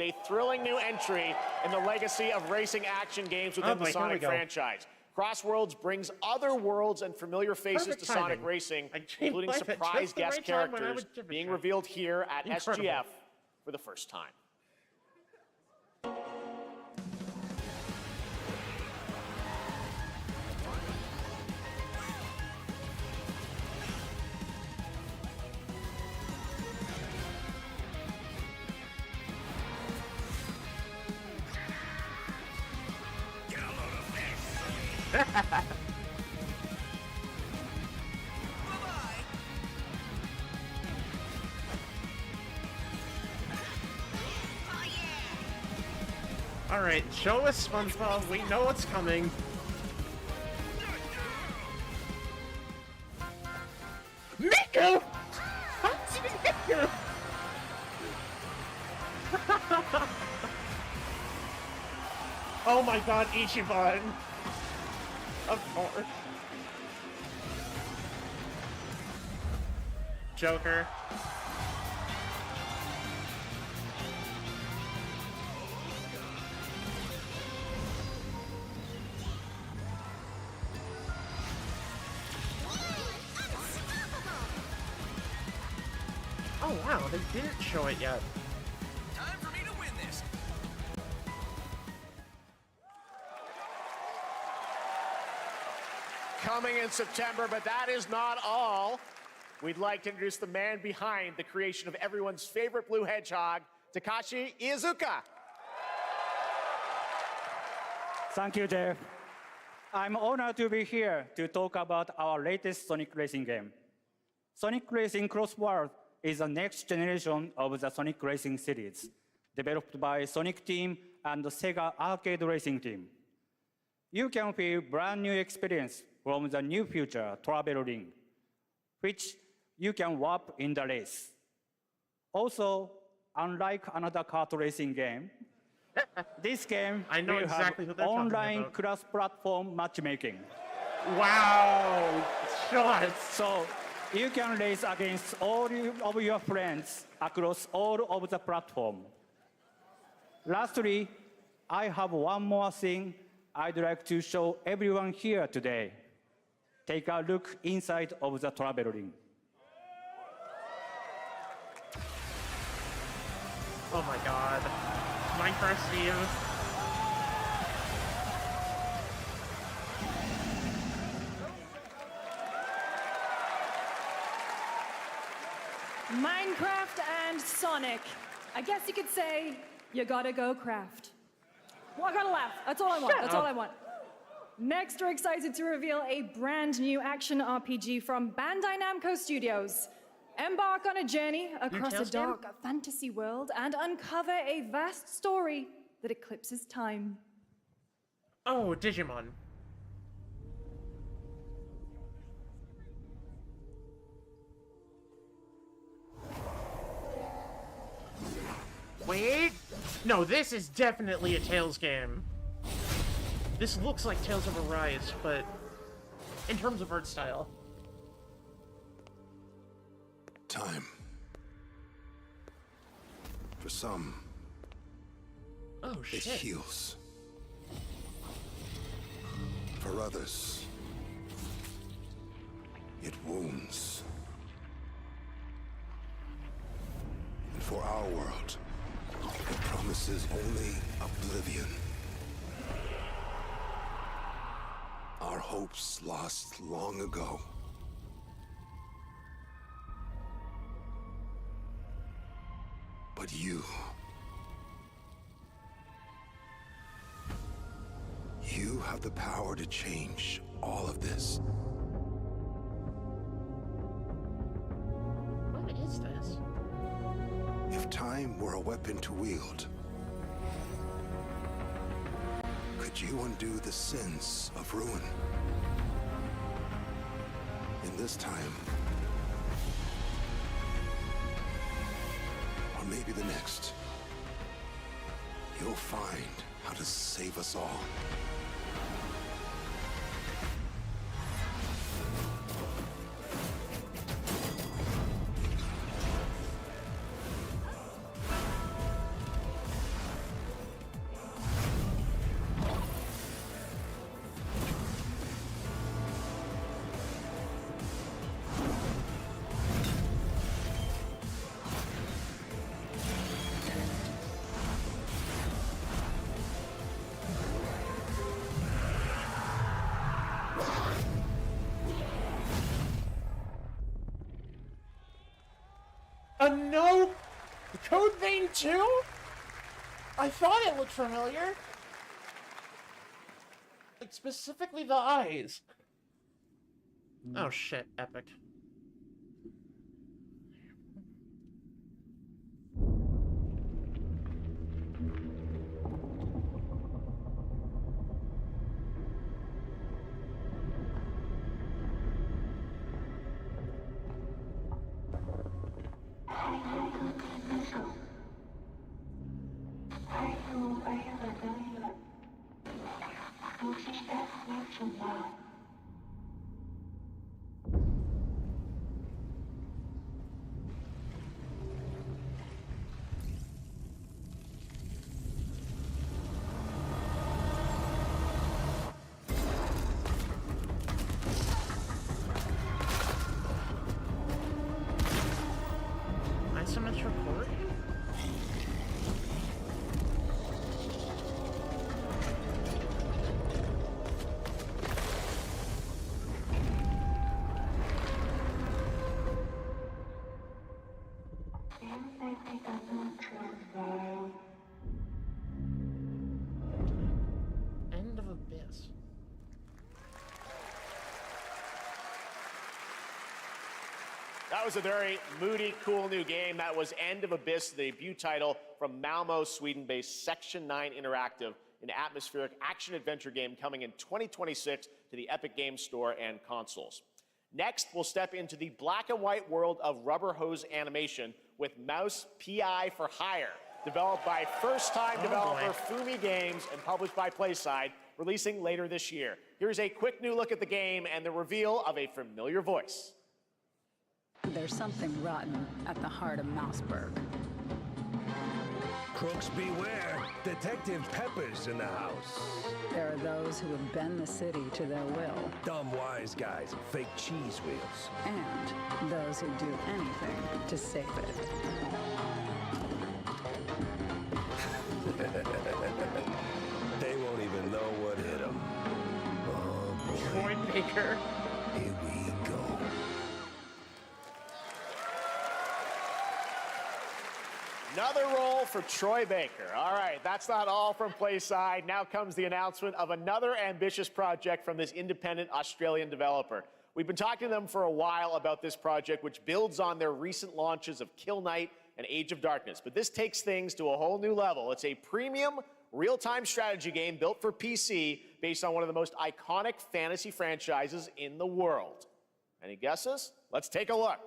A thrilling new entry in the legacy of racing action games within the Sonic franchise. Crossworlds brings other worlds and familiar faces to Sonic Racing, including surprise guest characters being revealed here at SGF for the first time. All right, show us SpongeBob. We know what's coming. Miku! Miku! Oh my God, Ichiban! Of course. Joker. Oh wow, they didn't show it yet. Time for me to win this. Coming in September, but that is not all. We'd like to introduce the man behind the creation of everyone's favorite blue hedgehog, Takashi Iizuka. Thank you, Jeff. I'm honored to be here to talk about our latest Sonic Racing game. Sonic Racing Cross World is the next generation of the Sonic Racing series, developed by Sonic Team and the Sega Arcade Racing Team. You can feel brand new experience from the new feature, Travel Ring, which you can warp in the race. Also, unlike another kart racing game, this game will have online cross-platform matchmaking. Wow, shots! So you can race against all of your friends across all of the platform. Lastly, I have one more thing I'd like to show everyone here today. Take a look inside of the Travel Ring. Oh my God. Minecraft Steve. Minecraft and Sonic. I guess you could say, you gotta go craft. Well, I gotta laugh. That's all I want. That's all I want. Next, we're excited to reveal a brand new action RPG from Bandai Namco Studios. Embark on a journey across a dark fantasy world and uncover a vast story that eclipses time. Oh, Digimon. Wait! No, this is definitely a Tales game. This looks like Tales of Arise, but in terms of art style. Time. For some, oh, it heals. For others, it wounds. And for our world, it promises only oblivion. Our hopes lost long ago. But you have the power to change all of this. What is this? If time were a weapon to wield, could you undo the sins of ruin? In this time, or maybe the next, you'll find how to save us all. No Code Vein 2? I thought it looked familiar. Like, specifically the eyes. Oh shit, epic. Isometric recording? End of Abyss. That was a very moody, cool new game. That was End of Abyss, the debut title from Malmo, Sweden-based Section 9 Interactive, an atmospheric action-adventure game coming in 2026 to the Epic Games Store and consoles. Next, we'll step into the black and white world of rubber hose animation with Mouse PI for Hire, developed by first-time developer Fumi Games and published by PlaySide, releasing later this year. Here's a quick new look at the game and the reveal of a familiar voice. There's something rotten at the heart of Mouseburg. Crooks beware. Detective Pepper's in the house. There are those who would bend the city to their will. Dumb wise guys and fake cheese wheels. And those who do anything to save it. They won't even know what hit them. Oh, boy. Troy Baker. Here we go. Another role for Troy Baker. All right, that's not all from PlaySide. Now comes the announcement of another ambitious project from this independent Australian developer. We've been talking to them for a while about this project, which builds on their recent launches of Kill Knight and Age of Darkness. But this takes things to a whole new level. It's a premium, real-time strategy game built for PC based on one of the most iconic fantasy franchises in the world. Any guesses? Let's take a look.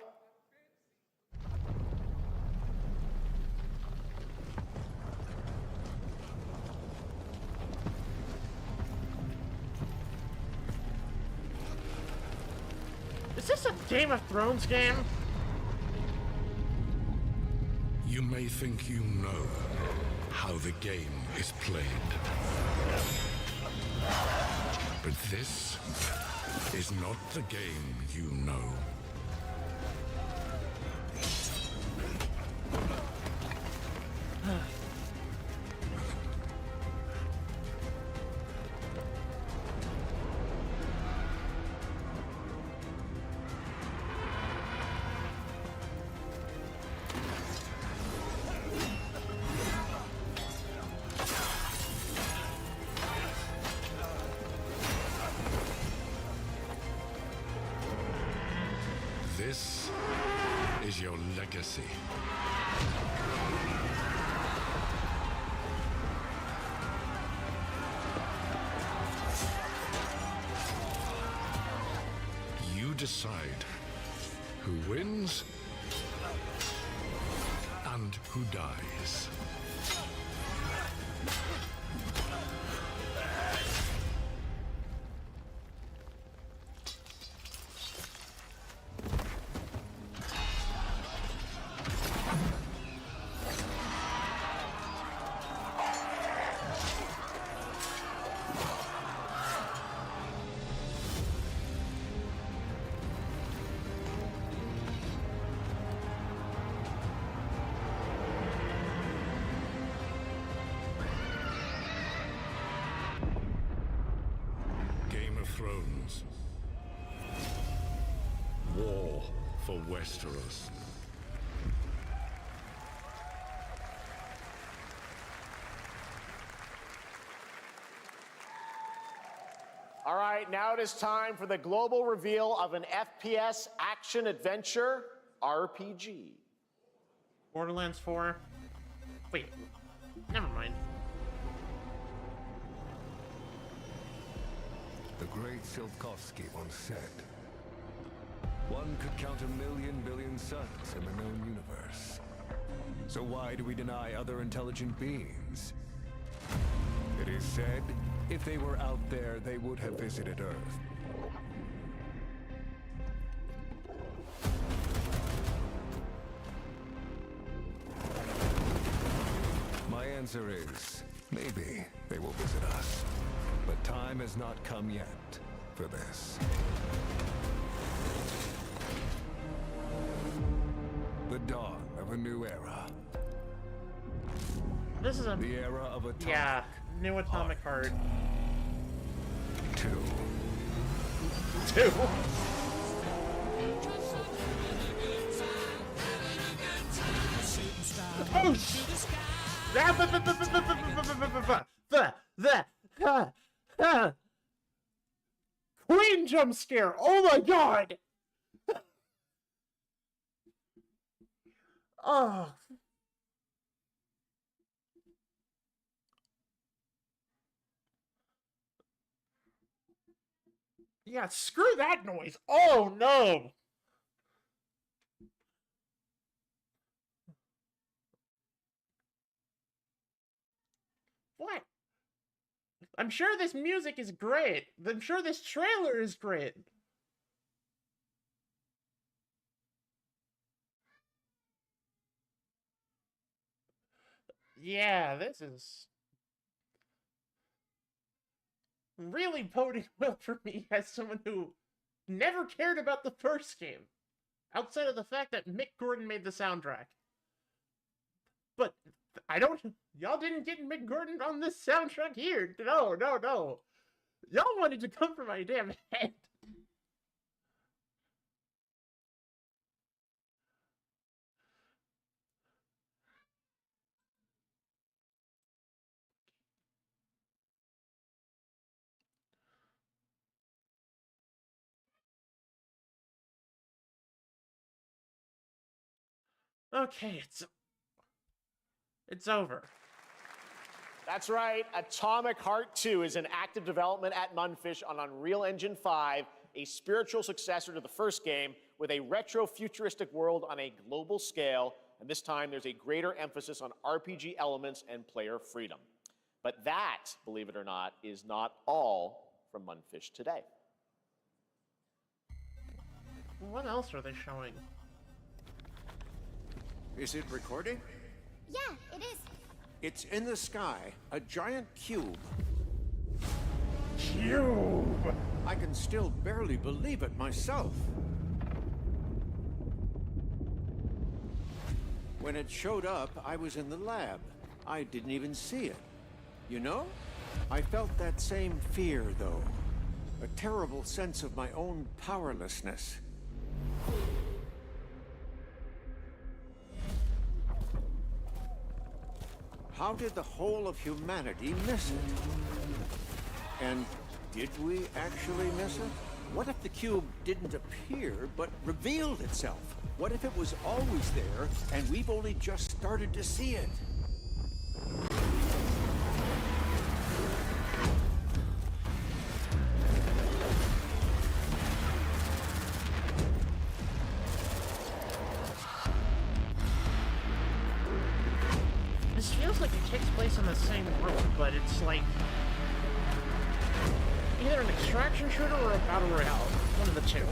Is this a Game of Thrones game? You may think you know how the game is played. But this is not the game you know. This is your legacy. You decide who wins and who dies. Thrones. War for Westeros. All right, now it is time for the global reveal of an FPS action-adventure RPG. Borderlands 4. Wait, never mind. The great Silkovsky once said, one could count 1,000,000 billion suns in the known universe. So why do we deny other intelligent beings? It is said, if they were out there, they would have visited Earth. My answer is, maybe they will visit us. But time has not come yet for this. The dawn of a new era. This is a... The era of atomic. Yeah, new Atomic Heart. 2. Oh, Queen jump scare! Oh my god! Oh. Yeah, screw that noise. Oh no! What? I'm sure this music is great. I'm sure this trailer is great. Yeah, this is really boding well for me as someone who never cared about the first game, outside of the fact that Mick Gordon made the soundtrack. But y'all didn't get Mick Gordon on this soundtrack here. No. Y'all wanted to come for my damn head. Okay, it's over. That's right. Atomic Heart 2 is in active development at Munfish on Unreal Engine 5, a spiritual successor to the first game with a retro-futuristic world on a global scale, and this time there's a greater emphasis on RPG elements and player freedom. But that, believe it or not, is not all from Munfish today. What else are they showing? Is it recording? Yeah, it is. It's in the sky, a giant cube. Cube! I can still barely believe it myself. When it showed up, I was in the lab. I didn't even see it. You know? I felt that same fear, though. A terrible sense of my own powerlessness. How did the whole of humanity miss it? And did we actually miss it? What if the cube didn't appear, but revealed itself? What if it was always there, and we've only just started to see it? This feels like it takes place in the same world, but it's like either an extraction shooter or a battle royale. One of the two.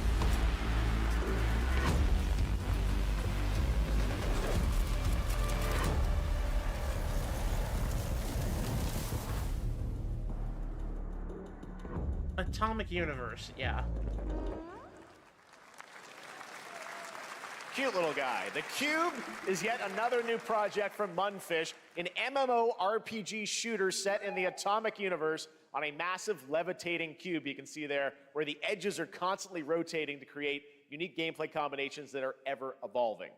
Atomic Universe, yeah. Cute little guy. The Cube is yet another new project from Munfish, an MMORPG shooter set in the Atomic Universe on a massive levitating cube you can see there, where the edges are constantly rotating to create unique gameplay combinations that are ever evolving.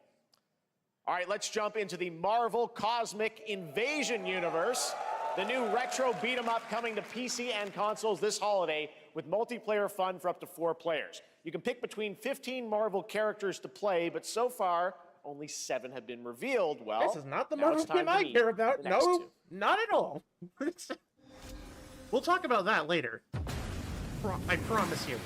All right, let's jump into the Marvel Cosmic Invasion universe, the new retro beat-em-up coming to PC and consoles this holiday with multiplayer fun for up to 4 players. You can pick between 15 Marvel characters to play, but so far, only 7 have been revealed. Well, this is not the now Marvel it's time game to I meet care about. the next No, 2. not at all. We'll talk about that later. I promise you.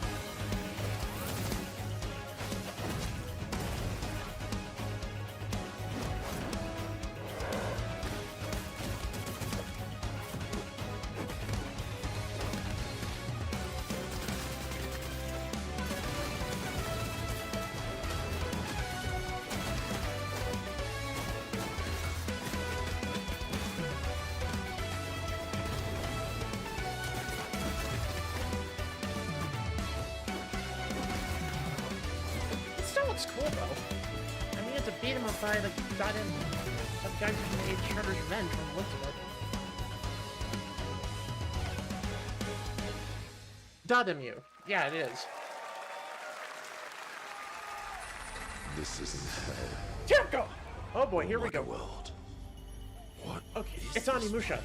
It still looks cool, though. I mean, it's a beat 'em up by the goddamn guys who made Shredder's Revenge from the looks of it. Dadamu. Yeah, it is. This isn't hell. Jericho! Oh boy, here we go. World. What? Okay, it's Onimusha.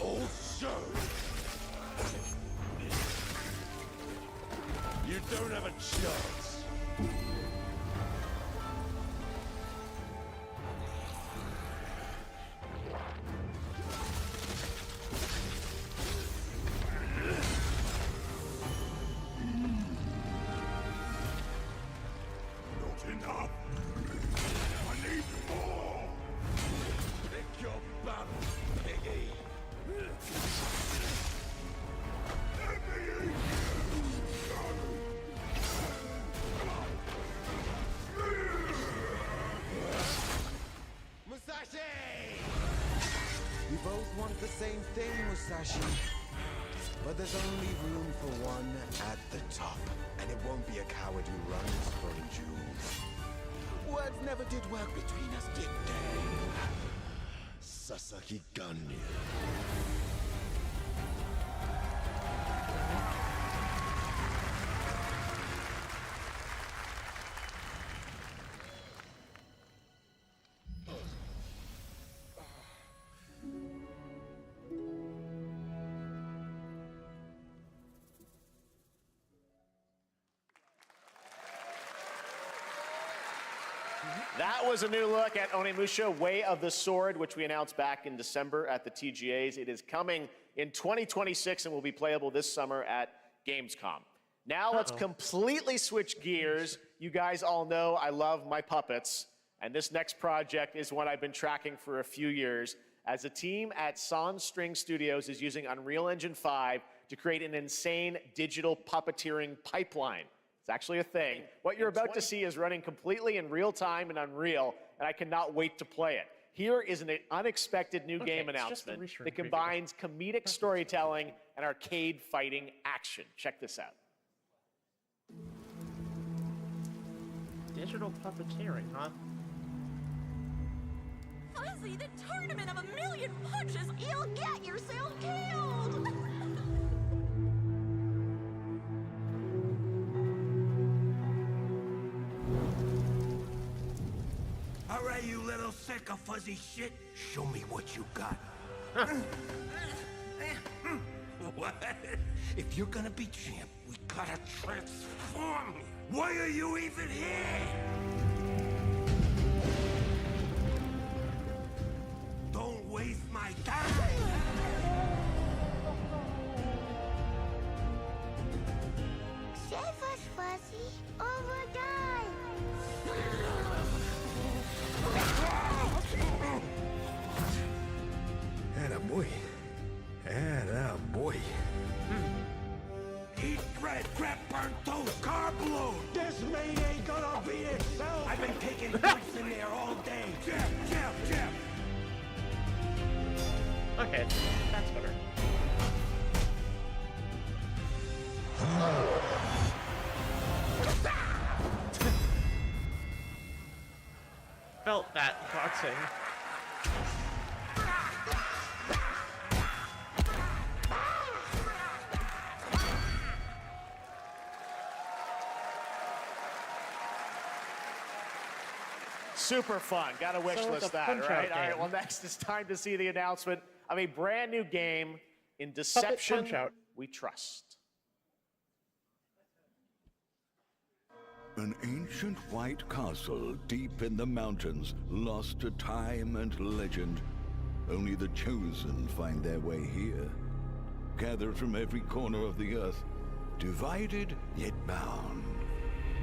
Also, you don't have a chance. Not enough. I need more. Pick your battle, piggy. Musashi! We both want the same thing, Musashi. But there's only room for one at the top. And it won't be a coward who runs from jewels. Words never did work between us, did they? Sasaki Ganyu. That was a new look at Onimusha Way of the Sword, which we announced back in December at the TGAs. It is coming in 2026 and will be playable this summer at Gamescom. Now let's completely switch gears. You guys all know I love my puppets, and this next project is one I've been tracking for a few years, as a team at Sans String Studios is using Unreal Engine 5 to create an insane digital puppeteering pipeline. It's actually a thing. What you're about to see is running completely in real time in Unreal, and I cannot wait to play it. Here is an unexpected new game announcement that combines comedic storytelling and arcade fighting action. Check this out. Digital puppeteering, huh? Fuzzy, the tournament of a million punches, you'll get yourself killed! All right, you little sick of fuzzy shit. Show me what you got. What? If you're gonna be champ, we gotta transform you. Why are you even here? Don't waste my time. Save us, Fuzzy, or we'll die! Attaboy. Attaboy. Eat bread, grab burnt toast, carb load. This meat ain't gonna beat itself. I've been taking bites in there all day. Jab, jab, jab. Okay, that's better. Felt that boxing. super fun. Got to wish list that, right? All right, well, next it's time to see the announcement of a brand new game in Deception We Trust. An ancient white castle deep in the mountains, lost to time and legend. Only the chosen find their way here. Gathered from every corner of the earth, divided yet bound.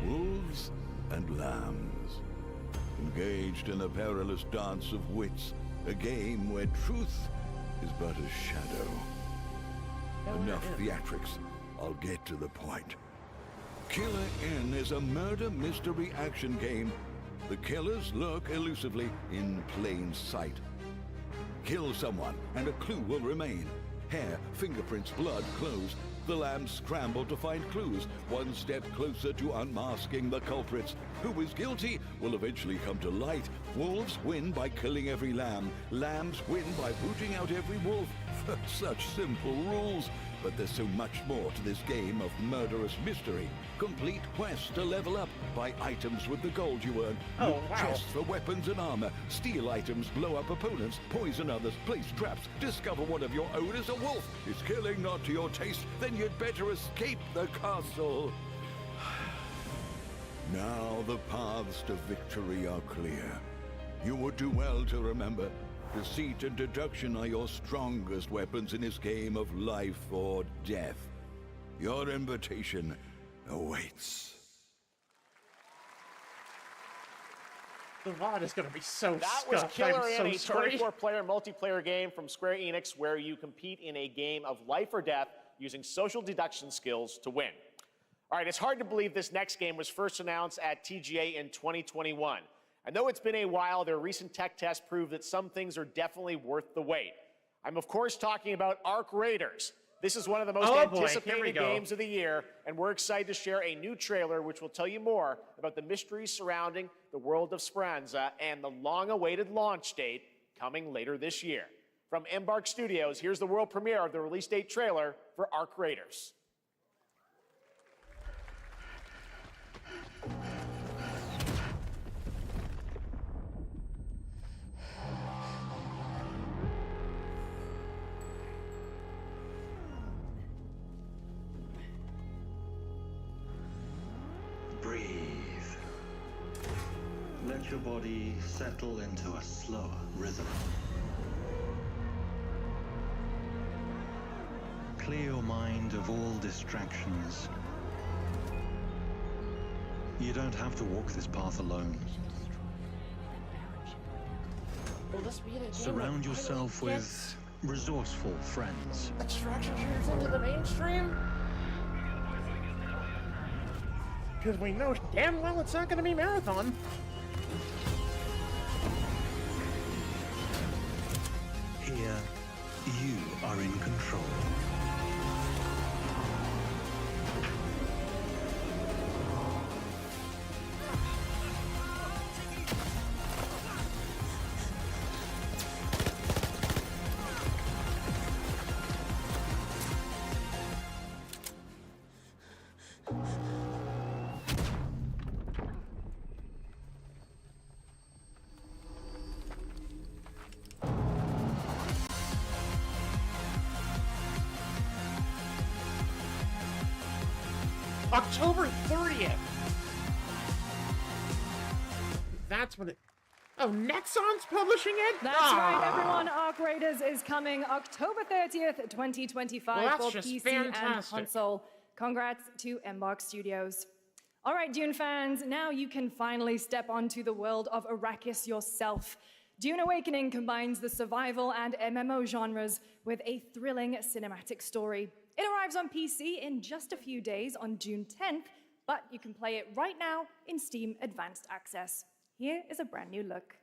Wolves and lambs. Engaged in a perilous dance of wits, a game where truth is but a shadow. Enough theatrics. I'll get to the point. Killer Inn is a murder mystery action game. The killers lurk elusively in plain sight. Kill someone and a clue will remain. Hair, fingerprints, blood, clothes. The lambs scramble to find clues, one step closer to unmasking the culprits. Who is guilty will eventually come to light. Wolves win by killing every lamb. Lambs win by rooting out every wolf. Such simple rules. But there's so much more to this game of murderous mystery. Complete quests to level up. Buy items with the gold you earn. Loot chests for weapons and armor. Steal items, blow up opponents, poison others, place traps. Discover one of your own is a wolf. Is killing not to your taste? Then you'd better escape the castle. Now the paths to victory are clear. You would do well to remember, deceit and deduction are your strongest weapons in this game of life or death. Your invitation awaits. The VOD is going to be so That scuffed. was Killer Inn, a so 24-player multiplayer game from Square Enix where you compete in a game of life or death using social deduction skills to win. All right, it's hard to believe this next game was first announced at TGA in 2021. And though it's been a while, their recent tech tests prove that some things are definitely worth the wait. I'm, of course, talking about Arc Raiders. This is one of the most anticipated games of the year, and we're excited to share a new trailer which will tell you more about the mysteries surrounding the world of Speranza and the long-awaited launch date coming later this year. From Embark Studios, here's the world premiere of the release date trailer for Arc Raiders. Breathe. Let your body settle into a slower rhythm. Clear your mind of all distractions. You don't have to walk this path alone. Surround yourself with resourceful friends. Extraction shooters into the mainstream? Because we know damn well it's not going to be Marathon. Here, you are in control. October 30th! That's when it... Oh, Nexon's publishing it? That's right, everyone. Arc Raiders is coming October 30th, 2025 for PC and console. Congrats to Embark Studios. All right, Dune fans, now you can finally step onto the world of Arrakis yourself. Dune Awakening combines the survival and MMO genres with a thrilling cinematic story. It arrives on PC in just a few days on June 10th, but you can play it right now in Steam Advanced Access. Here is a brand new look.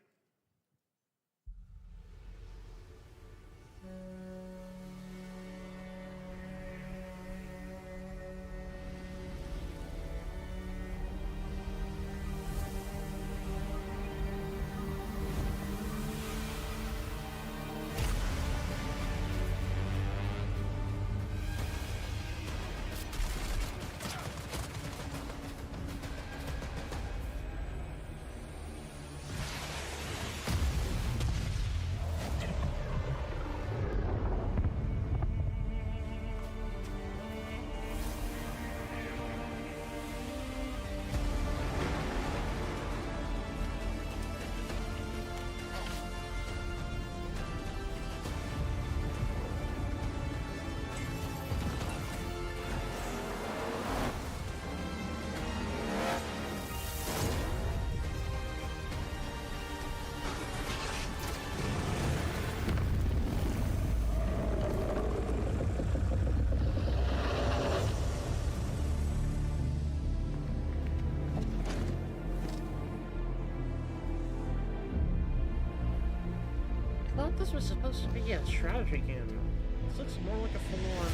thought this was supposed to be a strategy game. This looks more like a full-on,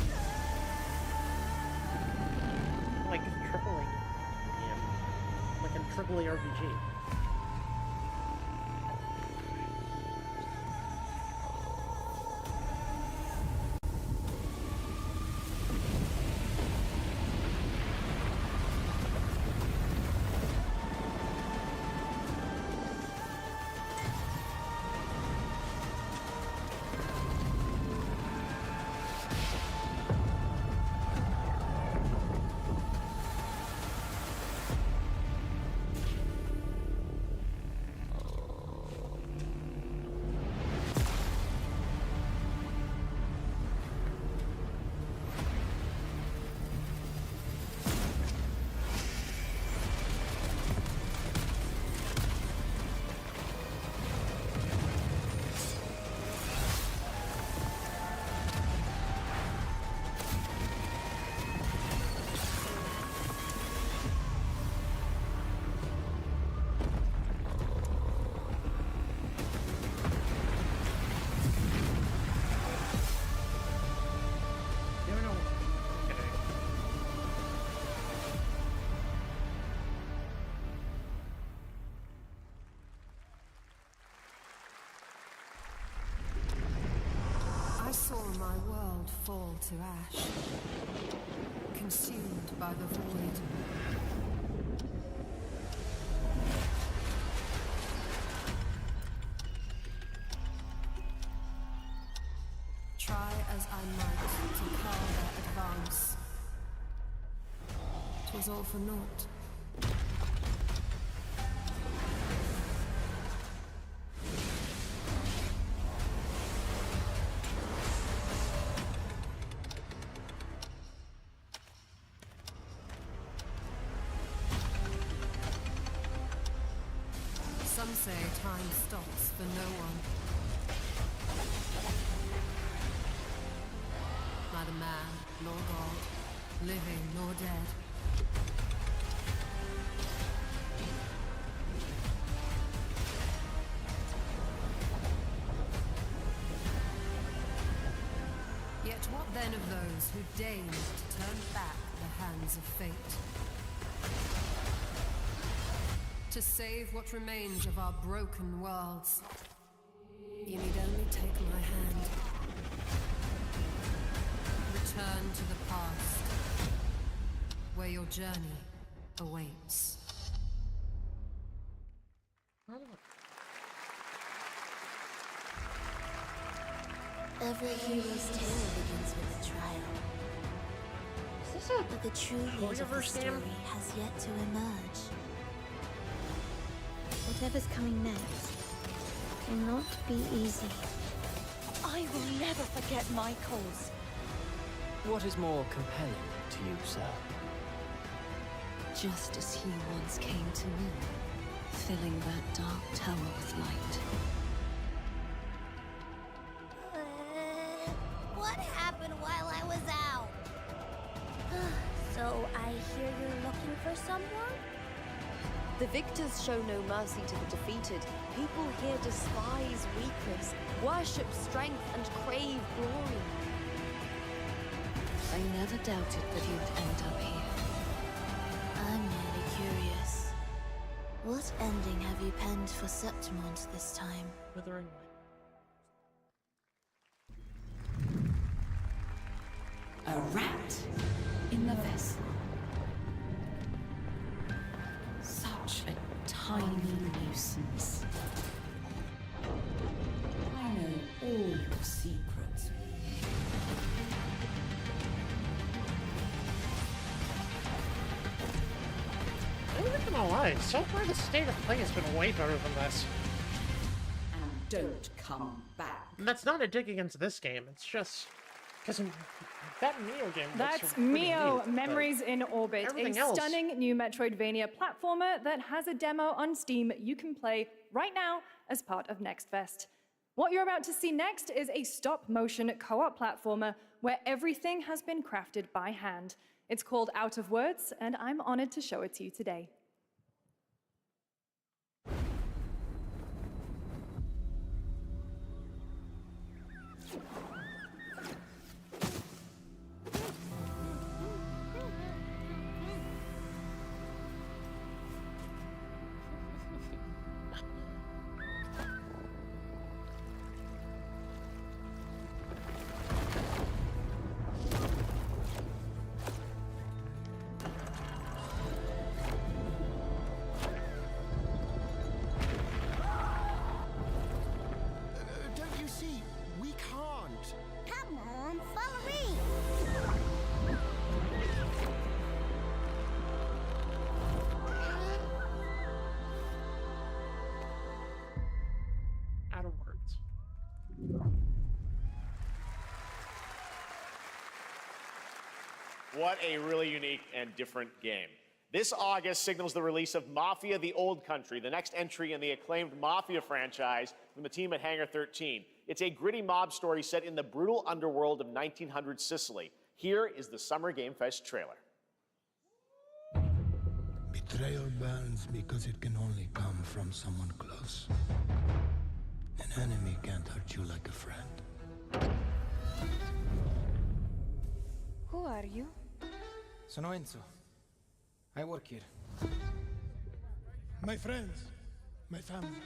like AAA game, like a AAA RPG. I saw my world fall to ash, consumed by the void. Try as I might to curb their advance, 'twas all for naught. Some say time stops for no one. Neither man nor God, living nor dead. Yet what then of those who deigned to turn back the hands of fate? To save what remains of our broken worlds, you need only take my hand. Return to the past, where your journey awaits. Every hero's tale begins with a trial. But the true weight of the story has yet to emerge. Whatever's coming next will not be easy. I will never forget my cause. What is more compelling to you, sir? Just as he once came to me, filling that dark tower with light. What happened while I was out? So I hear you're looking for someone? The victors show no mercy to the defeated. People here despise weakness, worship strength, and crave glory. I never doubted that you would end up here. I'm merely curious. What ending have you penned for Septimont this time? Withering A rat in the vessel. Such a tiny nuisance. I know all your secrets. I'm not gonna lie, so far the state of play has been way better than this. And don't come back. And that's not a dig against this game, it's just because that Mio game That's pretty Mio, neat, Memories in Orbit, a everything else- stunning new Metroidvania platformer that has a demo on Steam you can play right now as part of Next Fest. What you're about to see next is a stop-motion co-op platformer where everything has been crafted by hand. It's called Out of Words, and I'm honored to show it to you today. What a really unique and different game. This August signals the release of Mafia: The Old Country, the next entry in the acclaimed Mafia franchise from the team at Hangar 13. It's a gritty mob story set in the brutal underworld of 1900 Sicily. Here is the Summer Game Fest trailer. Betrayal burns because it can only come from someone close. An enemy can't hurt you like a friend. Who are you? Sono Enzo. I work here. My friends, my family,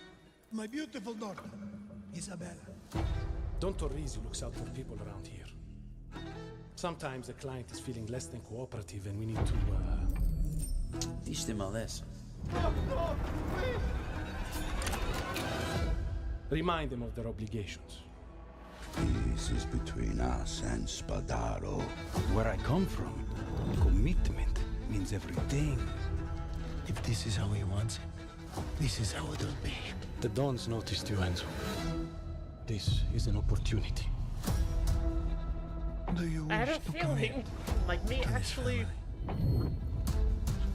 my beautiful daughter, Isabella. Don Torrisi looks out for people around here. Sometimes the client is feeling less than cooperative and we need to, teach them a lesson. Remind them of their obligations. This is between us and Spadaro. Where I come from, commitment means everything. If this is how he wants it, this is how it'll be. The Dons noticed you, Enzo. This is an opportunity. Do you I had a feeling like me actually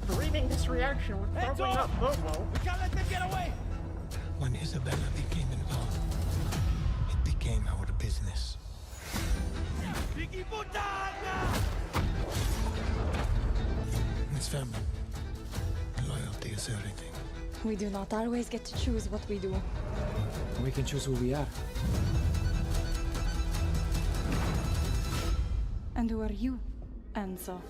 reading this reaction would probably not Bobo. We can't let them get away! When Isabella became involved, it became our business. Vicky Puttana! It's family. Loyalty is everything. We do not always get to choose what we do. We can choose who we are. And who are you, Enzo?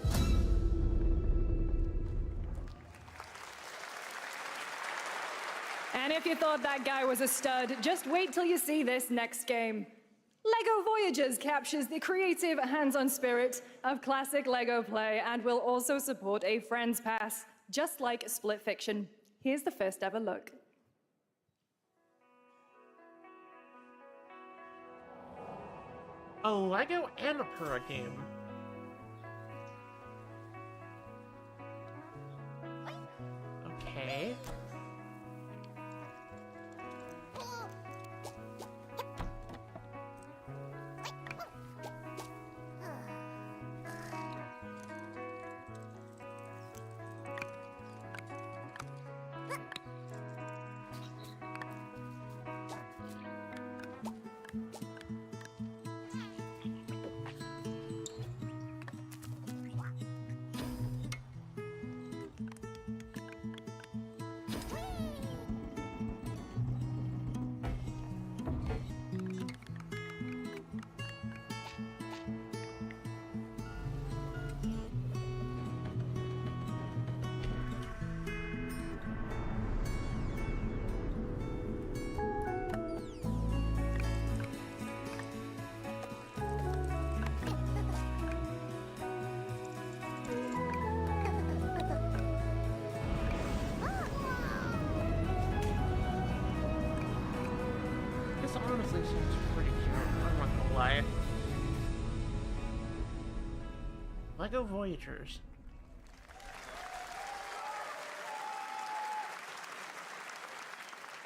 And if you thought that guy was a stud, just wait till you see this next game. LEGO Voyagers captures the creative, hands-on spirit of classic LEGO play and will also support a Friends Pass, just like Split Fiction. Here's the first ever look. A LEGO Annapurna game. Okay. This honestly seems pretty cute, I'm not gonna lie. LEGO Voyagers.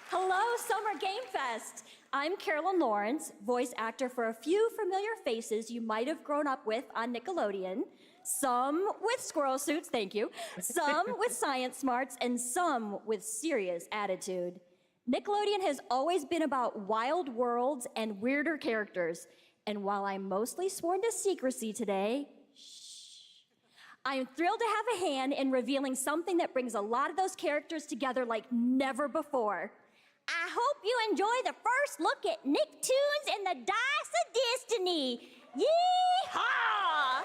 Hello, Summer Game Fest! I'm Carolyn Lawrence, voice actor for a few familiar faces you might have grown up with on Nickelodeon. Some with squirrel suits, thank you. Some with science smarts, and some with serious attitude. Nickelodeon has always been about wild worlds and weirder characters. And while I'm mostly sworn to secrecy today, I'm thrilled to have a hand in revealing something that brings a lot of those characters together like never before. I hope you enjoy the first look at Nicktoons and the Dice of Destiny. Yee-haw!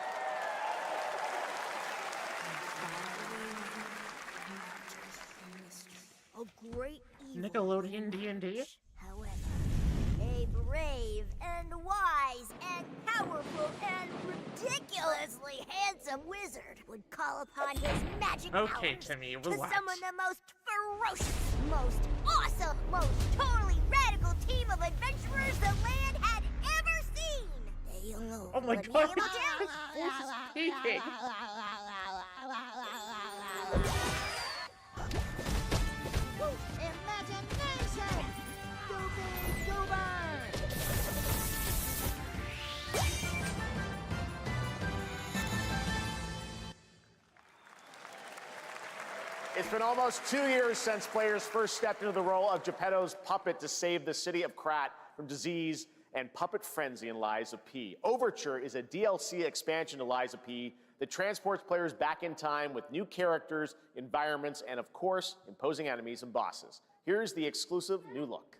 A great evil. Nickelodeon D&D? However, a brave and wise and powerful and ridiculously handsome wizard would call upon his magic Okay, powers Timmy, to relax. summon the most ferocious, most awesome, most totally radical team of adventurers the land had ever seen. They alone Oh my would be God. able to This is peaking. Imagination! Stupid Goober! been almost 2 years since players first stepped into the role of Geppetto's puppet to save the city of Krat from disease and puppet frenzy in Lies of P. Overture is a DLC expansion to Lies of P that transports players back in time with new characters, environments, and of course, imposing enemies and bosses. Here's the exclusive new look.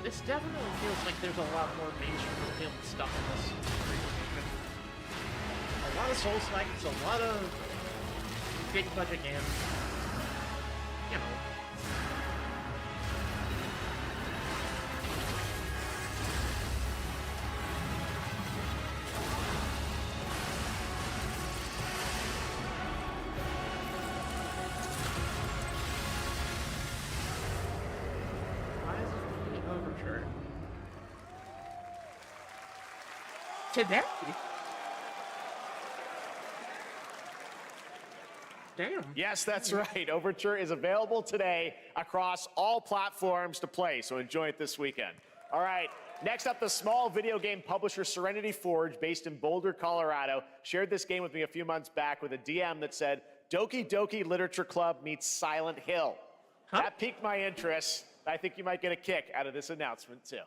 This definitely feels like there's a lot more mainstream appeal stuff in this region. A lot of Souls-likes, a lot of big budget games. You know. Overture. Today? Damn. Yes, that's right. Overture is available today across all platforms to play, so enjoy it this weekend. All right, next up, the small video game publisher Serenity Forge, based in Boulder, Colorado, shared this game with me a few months back with a DM that said, Doki Doki Literature Club meets Silent Hill. Huh? That piqued my interest. I think you might get a kick out of this announcement, too.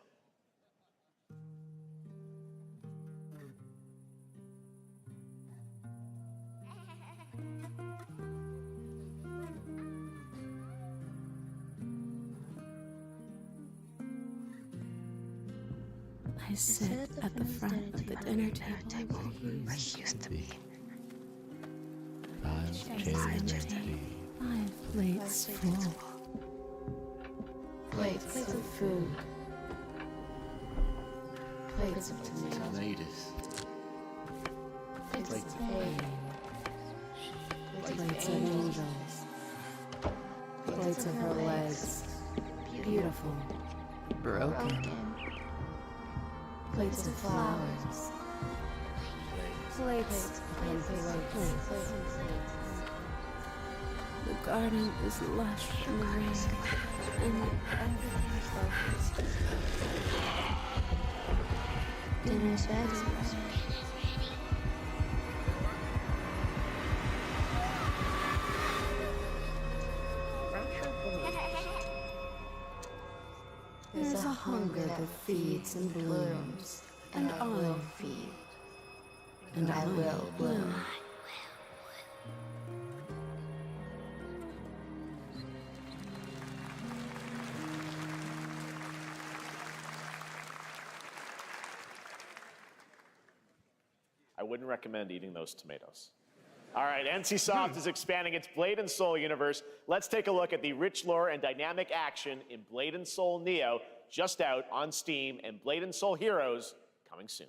I sit at the front of the dinner table where he used to be. 5 plates full. Plates of food. Plates of tomatoes. Plates of hay. Plates of angels. Plates of her legs. Beautiful. Broken. Plates of flowers. Plates upon plates. The garden is lush in the rain, and everything's focused. Dinner beds ready. There's a hunger that feeds and blooms, and I'll feed, and I will bloom. I wouldn't recommend eating those tomatoes. All right, NCSoft is expanding its Blade and Soul universe. Let's take a look at the rich lore and dynamic action in Blade and Soul Neo, just out on Steam, and Blade and Soul Heroes coming soon.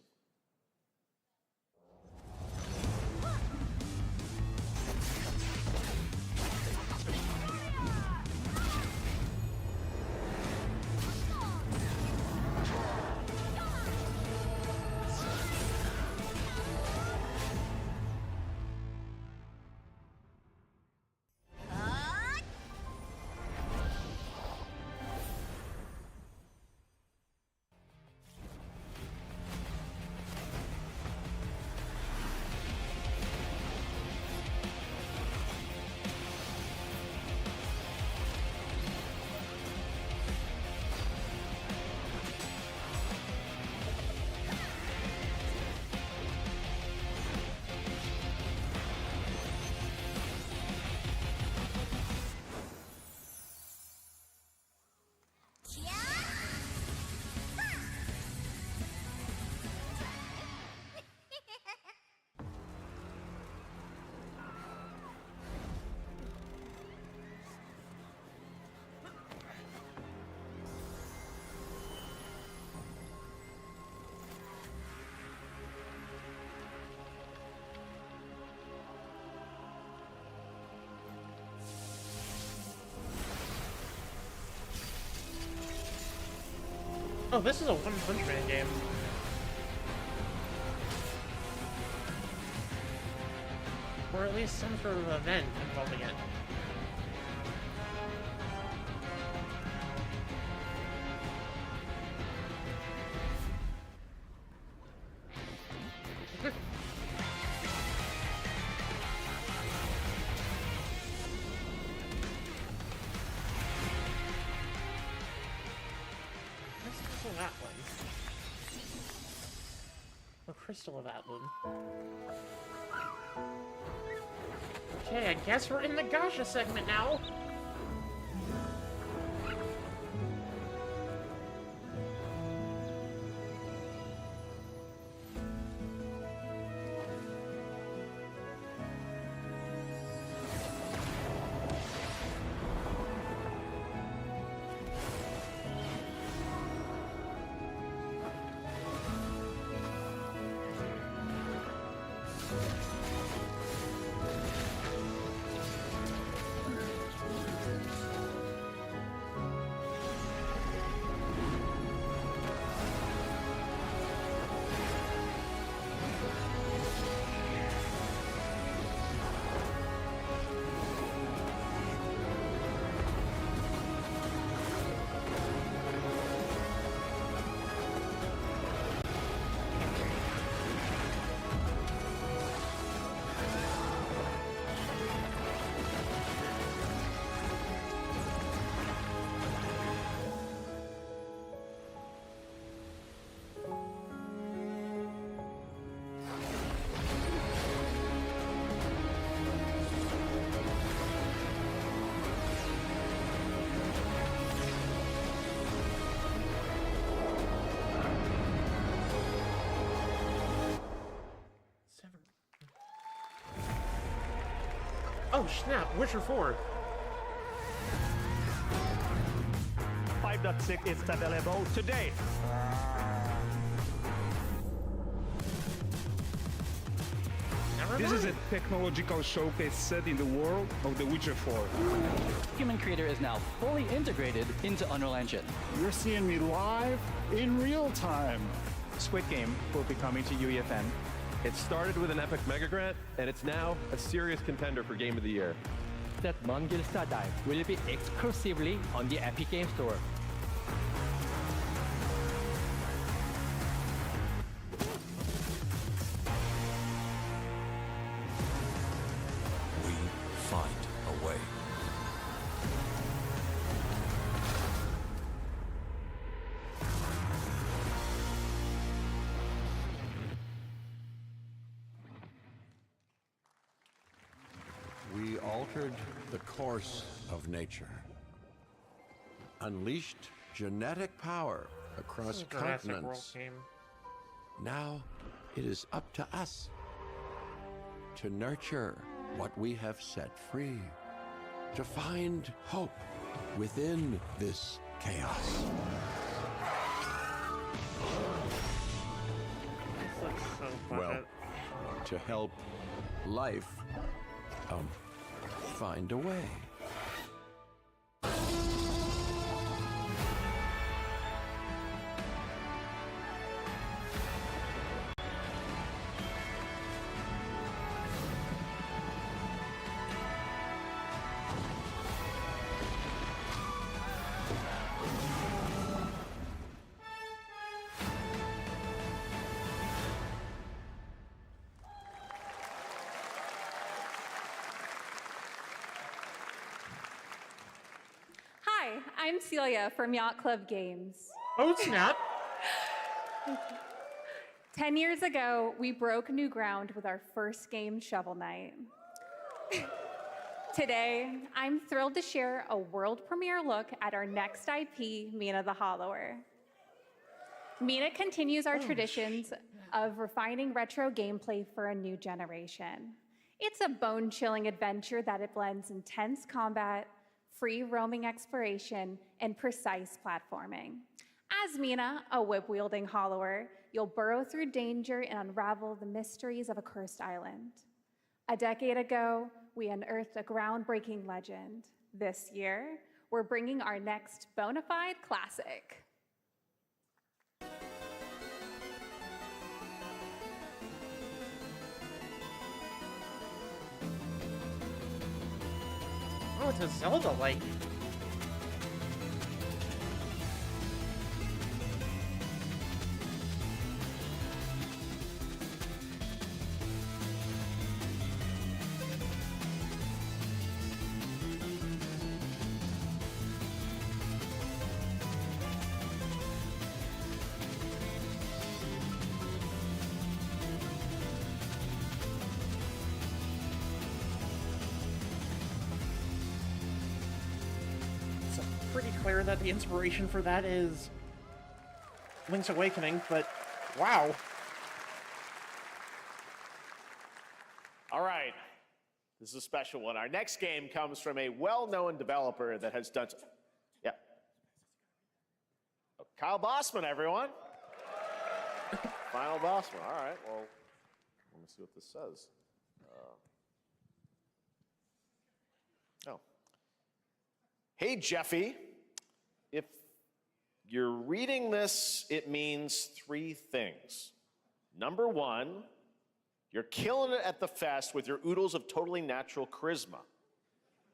Oh, this is a One Punch Man game. Or at least some sort of event involving it. Crystal of Atlan. Okay, I guess we're in the Gacha segment now. Oh snap, Witcher 4. 5.6 is available today. This is a technological showcase set in the world of The Witcher 4. Human Creator is now fully integrated into Unreal Engine. You're seeing me live in real time. Squid Game will be coming to UEFN. It started with an epic mega grant, and it's now a serious contender for Game of the Year. That Mongilsta Dive will be exclusively on the Epic Game Store. We find a way. We altered the course of nature, unleashed genetic power across continents. Now it is up to us to nurture what we have set free, to find hope within this chaos. Well, to help life find a way. Hi, I'm Celia from Yacht Club Games. Oh, snap. 10 years ago, we broke new ground with our first game, Shovel Knight. Today, I'm thrilled to share a world premiere look at our next IP, Mina the Hollower. Mina continues our traditions of refining retro gameplay for a new generation. It's a bone-chilling adventure that it blends intense combat, free roaming exploration, and precise platforming. As Mina, a whip-wielding hollower, you'll burrow through danger and unravel the mysteries of a cursed island. A decade ago, we unearthed a groundbreaking legend. This year, we're bringing our next bona fide classic. Oh, it's a Zelda-like. Pretty clear that the inspiration for that is Link's Awakening, but wow. All right, this is a special one. Our next game comes from a well-known developer that has done. Yeah. Oh, Kyle Bossman, everyone. Final Bossman. All right. Well, let me see what this says. Oh. Hey, Jeffy. If you're reading this, it means 3 things. Number 1, you're killing it at the fest with your oodles of totally natural charisma.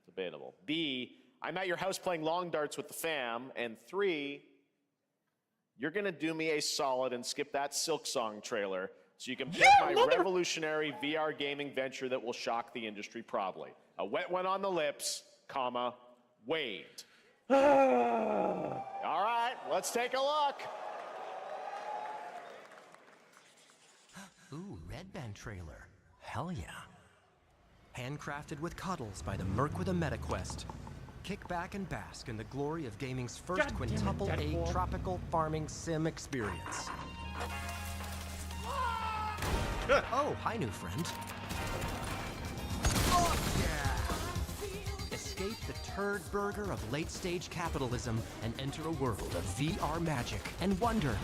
Debatable. B, I'm at your house playing long darts with the fam. And 3, you're gonna do me a solid and skip that Silk Song trailer so you can pick my revolutionary VR gaming venture that will shock the industry probably. A wet one on the lips, comma, Wade. All right, let's take a look. Ooh, Red Band trailer. Hell yeah. Handcrafted with cuddles by the Merc with a MetaQuest. Kick back and bask in the glory of gaming's first quintuple A tropical farming sim experience. Oh, hi, new friend. Oh, yeah! Escape the turd burger of late-stage capitalism and enter a world of VR magic and wonder.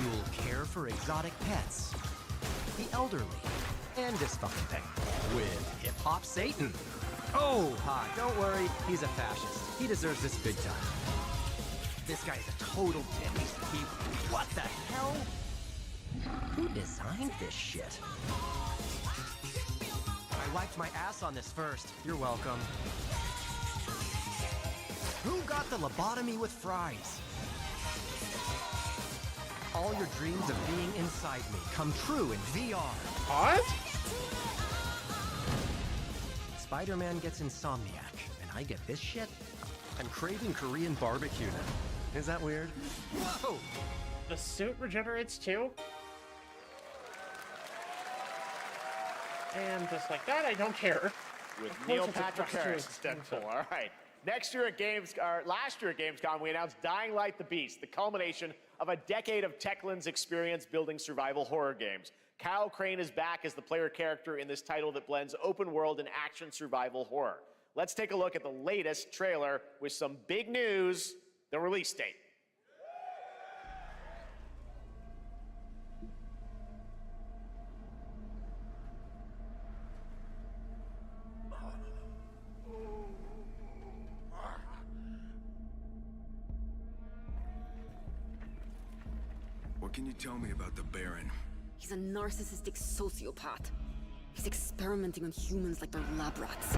You'll care for exotic pets, the elderly, and dysfuncting with hip-hop Satan. Oh, don't worry, he's a fascist. He deserves this big time. This guy's a total dick. What the hell? Who designed this shit? I wiped my ass on this first. You're welcome. Who got the lobotomy with fries? All your dreams of being inside me come true in VR. What? Spider-Man gets insomniac, and I get this shit? I'm craving Korean barbecue now. Is that weird? Whoa! The suit regenerates too? And just like that, I don't care. With Neil Patrick Harris as Deadpool. All right. Last year at Gamescom, we announced Dying Light: The Beast, the culmination of a decade of Techland's experience building survival horror games. Kyle Crane is back as the player character in this title that blends open world and action survival horror. Let's take a look at the latest trailer with some big news, the release date. What can you tell me about the Baron? He's a narcissistic sociopath. He's experimenting on humans like they're lab rats.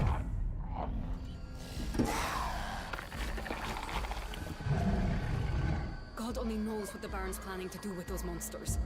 God only knows what the Baron's planning to do with those monsters.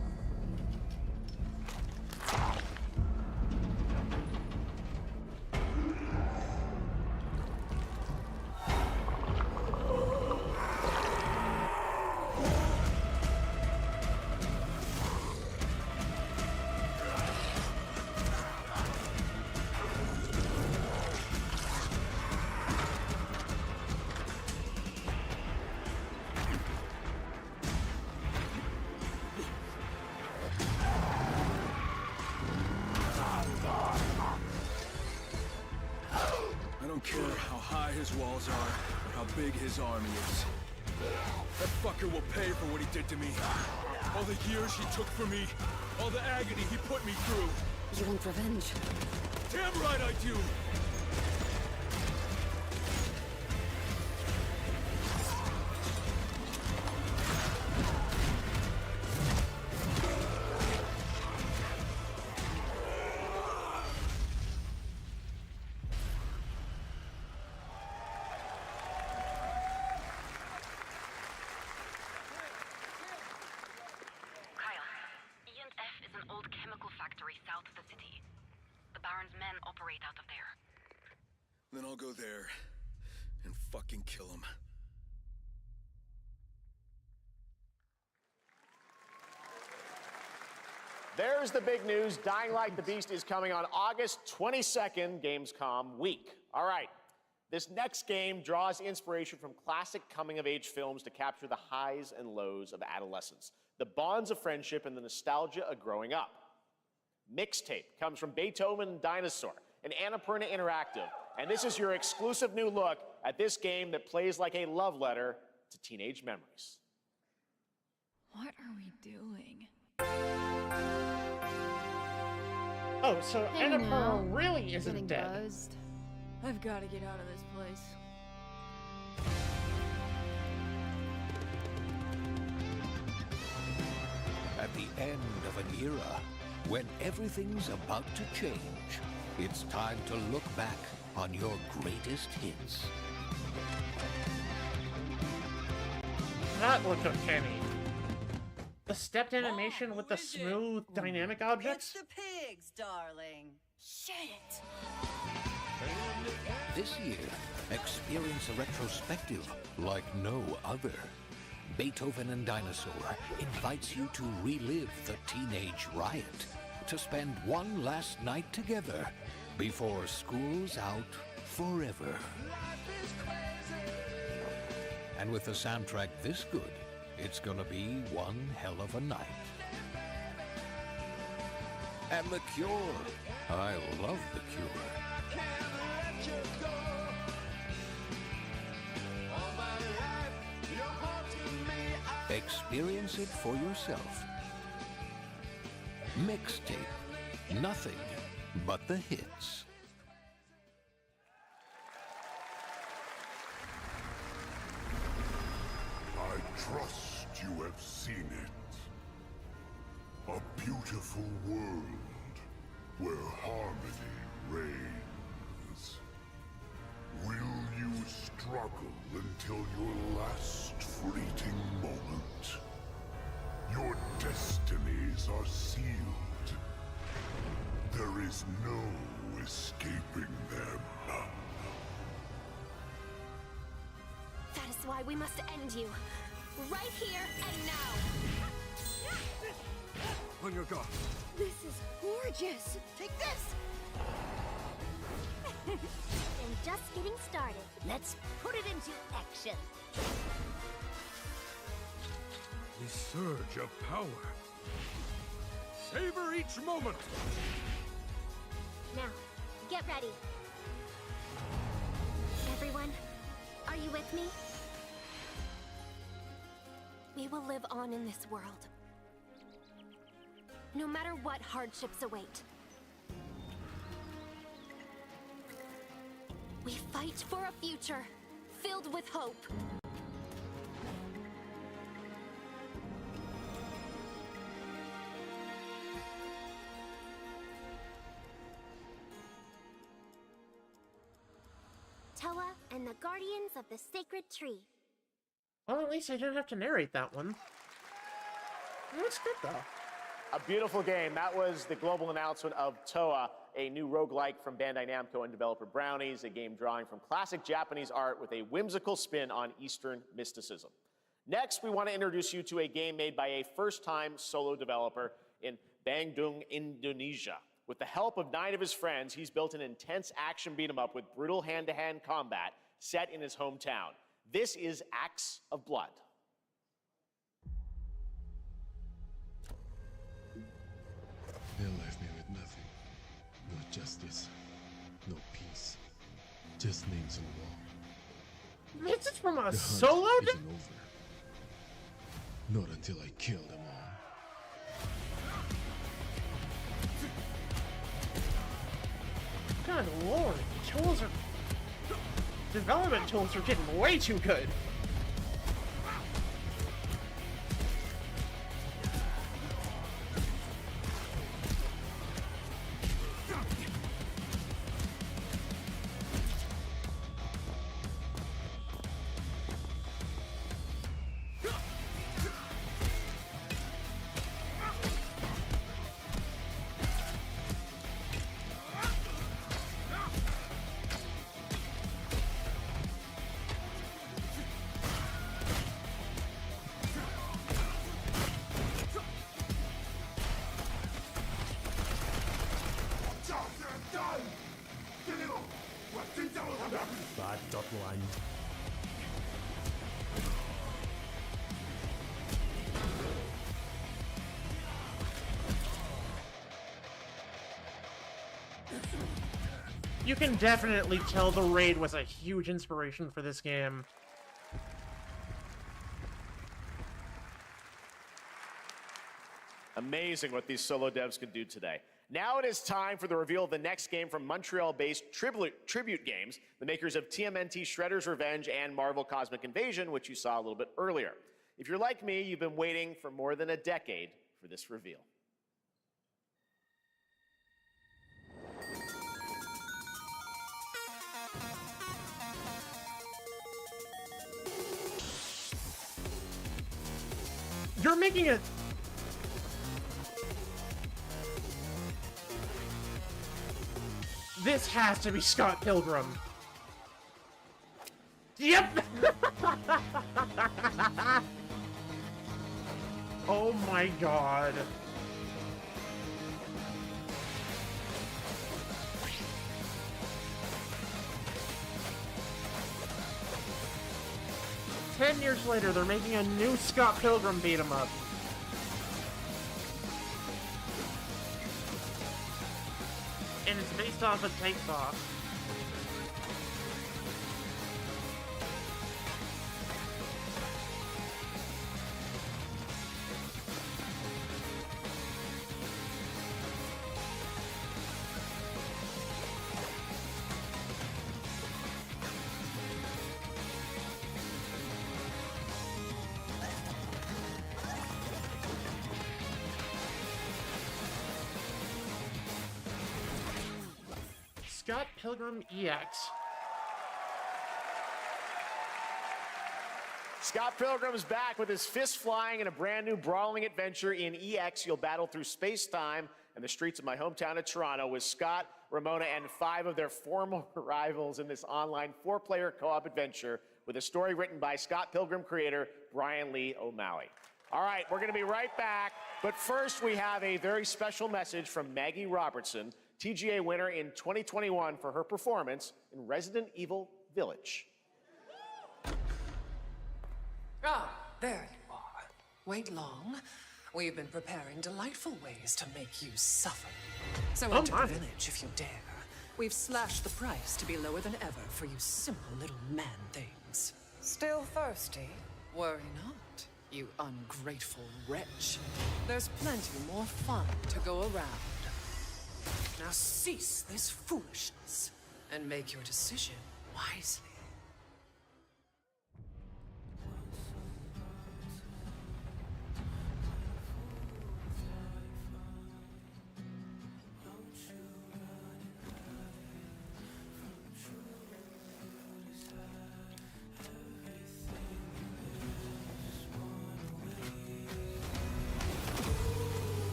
I don't care how high his walls are, or how big his army is. That fucker will pay for what he did to me. All the years he took from me, all the agony he put me through. You want revenge? Damn right I do! Baron's men operate out of there. Then I'll go there and fucking kill him. There's the big news. Dying Light the Beast is coming on August 22nd, Gamescom week. All right, this next game draws inspiration from classic coming-of-age films to capture the highs and lows of adolescence, the bonds of friendship, and the nostalgia of growing up. Mixtape comes from Beethoven and Dinosaur, an Annapurna Interactive, and this is your exclusive new look at this game that plays like a love letter to teenage memories. What are we doing? Oh, so Hey, Annapurna now. really isn't Getting dead. buzzed. I've got to get out of this place. At the end of an era, when everything's about to change, it's time to look back on your greatest hits. That looked uncanny. The stepped animation with the smooth, dynamic objects? It's the pigs, darling. Shit! This year, experience a retrospective like no other. Beethoven and Dinosaur invites you to relive the teenage riot, to spend one last night together before school's out forever. And with a soundtrack this good, it's gonna be one hell of a night. And The Cure. I love The Cure. Experience it for yourself. Mixtape. Nothing but the hits. I trust you have seen it. A beautiful world where harmony reigns. Will you struggle until your last fleeting moment? Your destinies are sealed. There is no escaping them. That is why we must end you. Right here and now. On your guard. This is gorgeous. Take this! And just getting started. Let's put it into action. The surge of power. Savor each moment. Now, get ready. Everyone, are you with me? We will live on in this world. No matter what hardships await. We fight for a future filled with hope. Toa and the Guardians of the Sacred Tree. Well, at least I didn't have to narrate that one. That's good, though. A beautiful game. That was the global announcement of Toa, a new roguelike from Bandai Namco and developer Brownies, a game drawing from classic Japanese art with a whimsical spin on Eastern mysticism. Next, we want to introduce you to a game made by a first-time solo developer in Bandung, Indonesia. With the help of 9 of his friends, he's built an intense action beat-em-up with brutal hand-to-hand combat set in his hometown. This is Acts of Blood. They left me with nothing. No justice, no peace. Just names on the wall. This is from a The hunt solo? isn't over. Not until I kill them all. Good lord, tools are... Development tools are getting way too good. Bad dot line. You can definitely tell the raid was a huge inspiration for this game. Amazing what these solo devs can do today. Now it is time for the reveal of the next game from Montreal-based Tribute Games, the makers of TMNT Shredder's Revenge and Marvel Cosmic Invasion, which you saw a little bit earlier. If you're like me, you've been waiting for more than a decade for this reveal. You're making it. This has to be Scott Pilgrim. Yep! Oh my god. Ten years later, they're making a new Scott Pilgrim beat 'em up. And it's based off of Take Off. Scott Pilgrim EX. Scott Pilgrim's back with his fists flying in a brand new brawling adventure. In EX, you'll battle through space-time and the streets of my hometown of Toronto with Scott, Ramona, and 5 of their former rivals in this online 4-player co-op adventure with a story written by Scott Pilgrim creator Brian Lee O'Malley. All right, we're going to be right back, but first we have a very special message from Maggie Robertson, TGA winner in 2021 for her performance in Resident Evil Village. Ah, there you are. Wait long. We've been preparing delightful ways to make you suffer. So enter the village if you dare. We've slashed the price to be lower than ever for you simple little man things. Still thirsty? Worry not, you ungrateful wretch. There's plenty more fun to go around. Now cease this foolishness and make your decision wisely.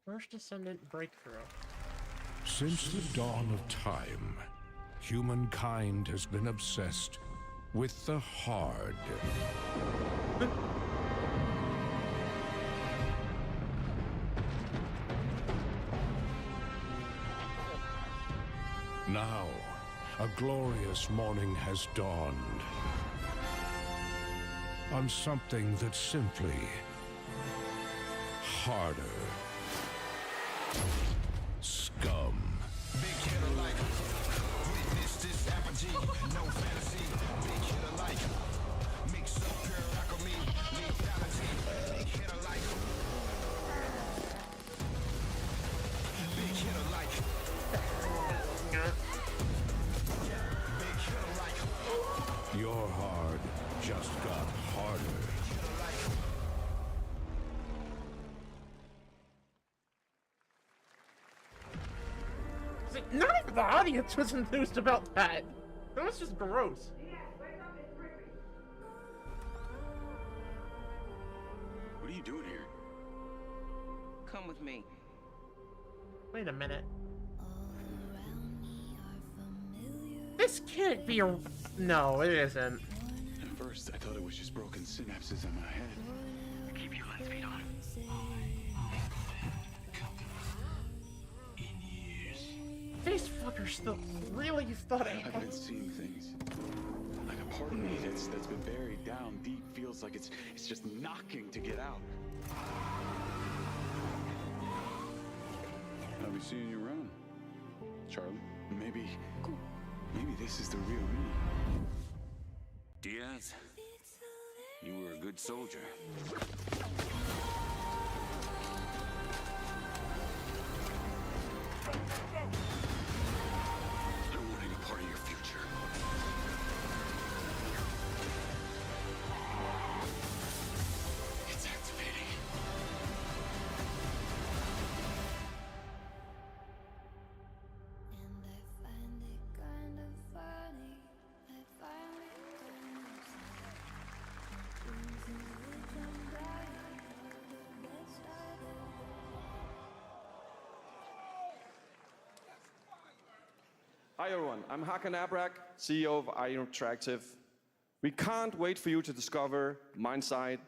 First Descendant Breakthrough. Since the dawn of time, humankind has been obsessed with the hard. Now, a glorious morning has dawned on something that's simply harder. Scum. Big killer like witness this apogee, no fantasy. Big killer like mix up pure alchemy, lethality. Big killer like big killer like big killer like your hard just got harder. None of the audience was enthused about that. That was just gross. you doing here? Come with me. Wait a minute. This can't be a... No, it isn't. At first, I thought it was just broken synapses in my head. Keep your lens speed on. These fuckers still really thought I've been seeing things. Like a part of me that's been buried down deep feels like it's just knocking to get out. I'll be seeing you around, Charlie. Maybe this is the real me. Diaz, you were a good soldier. I don't want any part of your future. It's activating. Hi everyone, I'm Hakan Abrak, CEO of IO Interactive. We can't wait for you to discover Mindside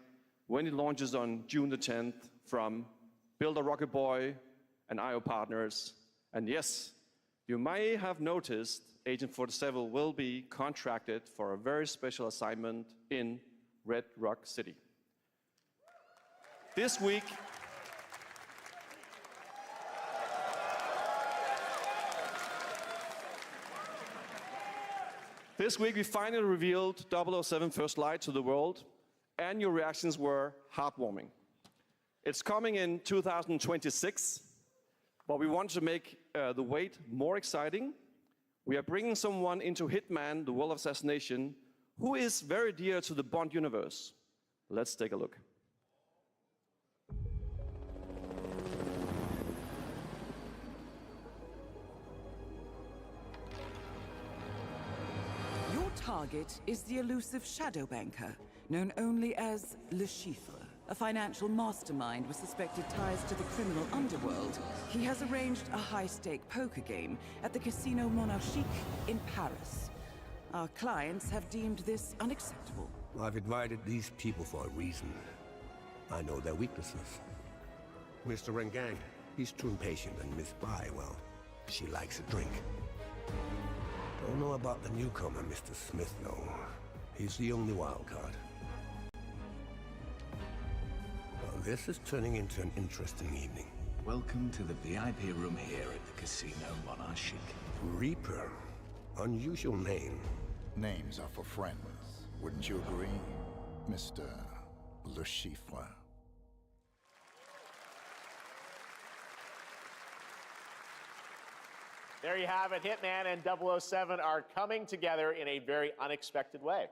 when it launches on June the 10th from Builder Rocket Boy and IO partners. And yes, you may have noticed Agent 47 will be contracted for a very special assignment in Red Rock City. This week, we finally revealed 007 First Light to the world, and your reactions were heartwarming. It's coming in 2026, but we want to make the wait more exciting. We are bringing someone into Hitman, the World of Assassination, who is very dear to the Bond universe. Let's take a look. Target is the elusive shadow banker, known only as Le Chiffre, a financial mastermind with suspected ties to the criminal underworld. He has arranged a high-stake poker game at the Casino Monarchique in Paris. Our clients have deemed this unacceptable. I've invited these people for a reason. I know their weaknesses. Mr. Rengang, he's too impatient, and Miss Bai, well, she likes a drink. Don't know about the newcomer, Mr. Smith, though. He's the only wild card. Well, this is turning into an interesting evening. Welcome to the VIP room here at the Casino Monarchique. Reaper. Unusual name. Names are for friends. Wouldn't you agree, Mr. Le Chiffre? There you have it. Hitman and 007 are coming together in a very unexpected way.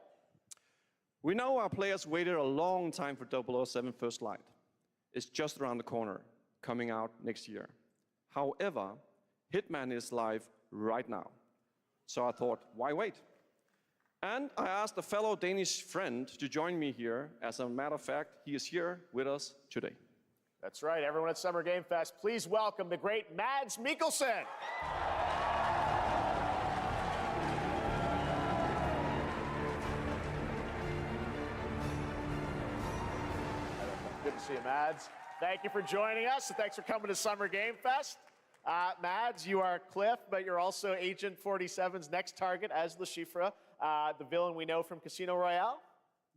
We know our players waited a long time for 007 First Light. It's just around the corner, coming out next year. However, Hitman is live right now. So I thought, why wait? And I asked a fellow Danish friend to join me here. As a matter of fact, he is here with us today. That's right. Everyone at Summer Game Fest, please welcome the great Mads Mikkelsen. Good to see you, Mads. Thank you for joining us, and thanks for coming to Summer Game Fest. Mads, you are Cliff, but you're also Agent 47's next target as Le Chiffre, the villain we know from Casino Royale.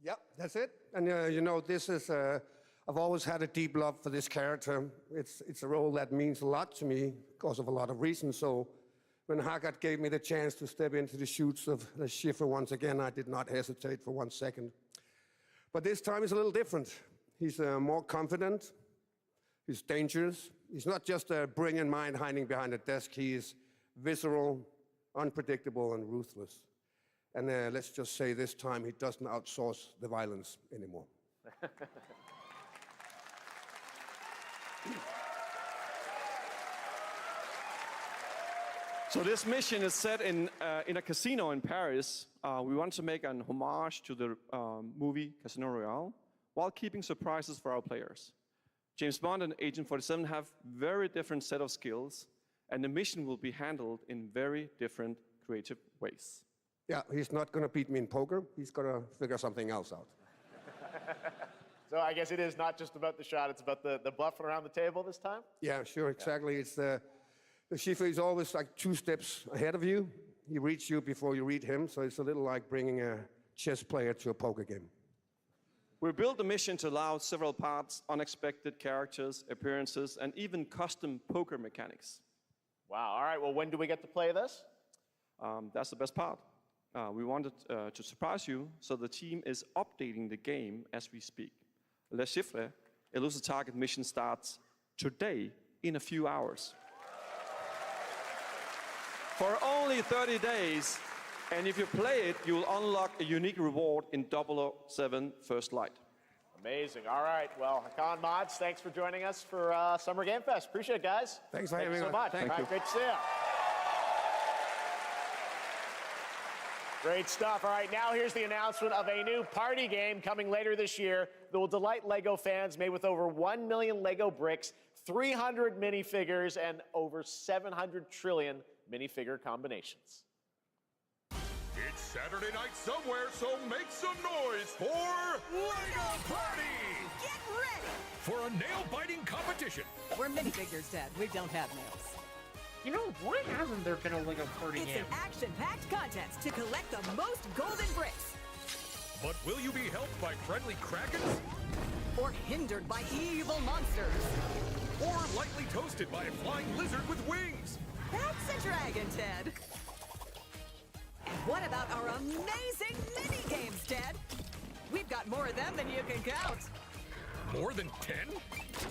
Yep, that's it. And you know, this is, I've always had a deep love for this character. It's a role that means a lot to me because of a lot of reasons. So when Haggard gave me the chance to step into the shoots of Le Chiffre once again, I did not hesitate for 1 second. But this time is a little different. He's more confident. He's dangerous. He's not just a brilliant mind hiding behind a desk. He is visceral, unpredictable, and ruthless. And let's just say this time he doesn't outsource the violence anymore. So this mission is set in a casino in Paris. We want to make an homage to the movie Casino Royale, while keeping surprises for our players. James Bond and Agent 47 have very different set of skills, and the mission will be handled in very different creative ways. Yeah, he's not going to beat me in poker. He's going to figure something else out. So I guess it is not just about the shot, it's about the bluffing around the table this time? Yeah, sure, exactly. It's the Schiffer is always like 2 steps ahead of you. He reads you before you read him, so it's a little like bringing a chess player to a poker game. We built the mission to allow several parts, unexpected characters, appearances, and even custom poker mechanics. Wow, all right, well, when do we get to play this? That's the best part. We wanted to surprise you, so the team is updating the game as we speak. Le Chiffre, Elusive Target mission starts today in a few hours. For only 30 days, and if you play it, you will unlock a unique reward in 007 First Light. Amazing. All right. Well, Hakan Mods, thanks for joining us for Summer Game Fest. Appreciate it, guys. Thanks for having me. So much. Thank you. Great to see you. Great stuff. All right, now here's the announcement of a new party game coming later this year that will delight LEGO fans, made with over 1 million LEGO bricks, 300 minifigures, and over 700 trillion minifigure combinations. It's Saturday night somewhere, so make some noise for LEGO Party! Get ready! For a nail-biting competition. We're minifigures, Dad. We don't have nails. You know, why hasn't there been a LEGO Party It's game? an action-packed contest to collect the most golden bricks. But will you be helped by friendly krakens? Or hindered by evil monsters. Or lightly toasted by a flying lizard with wings? That's a dragon, Ted. And what about our amazing mini-games, Ted? We've got more of them than you can count. More than 10?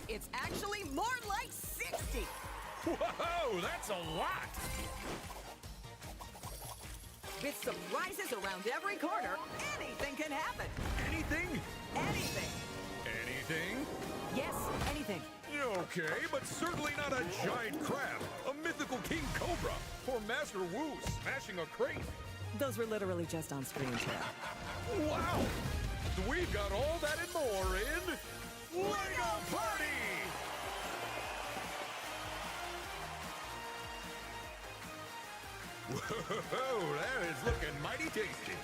It's actually more like 60. Whoa, that's a lot! With surprises around every corner, anything can happen. Anything? Anything. Anything? Yes, anything. Okay, but certainly not a giant crab, a mythical king cobra, or Master Wu smashing a crate. Those were literally just on screen, Ted. Wow! We've got all that and more in LEGO Party! Whoa, that is looking mighty tasty.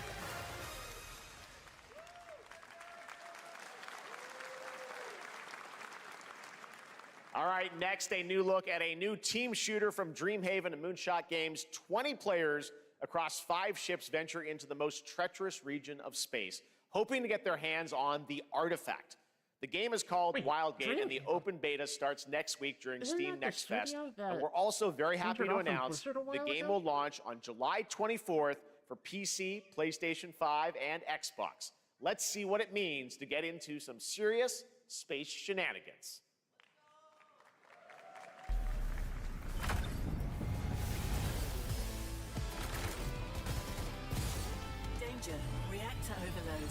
All right, next, a new look at a new team shooter from Dreamhaven and Moonshot Games. 20 players across 5 ships venture into the most treacherous region of space, hoping to get their hands on the artifact. The game is called Wildgate, and the open beta starts next week during Steam Next Fest. And we're also very happy to announce the game will launch on July 24th for PC, PlayStation 5, and Xbox. Let's see what it means to get into some serious space shenanigans. Danger. Reactor overload.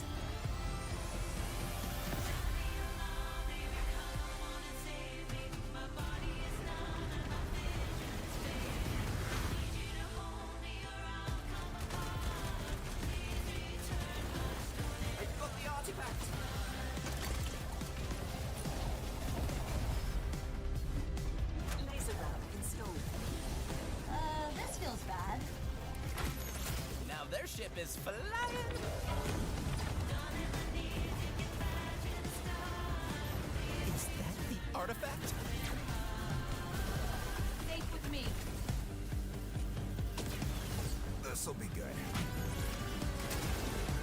This feels bad. Now their ship is flying. Is that the artifact? Stay with me. This'll be good.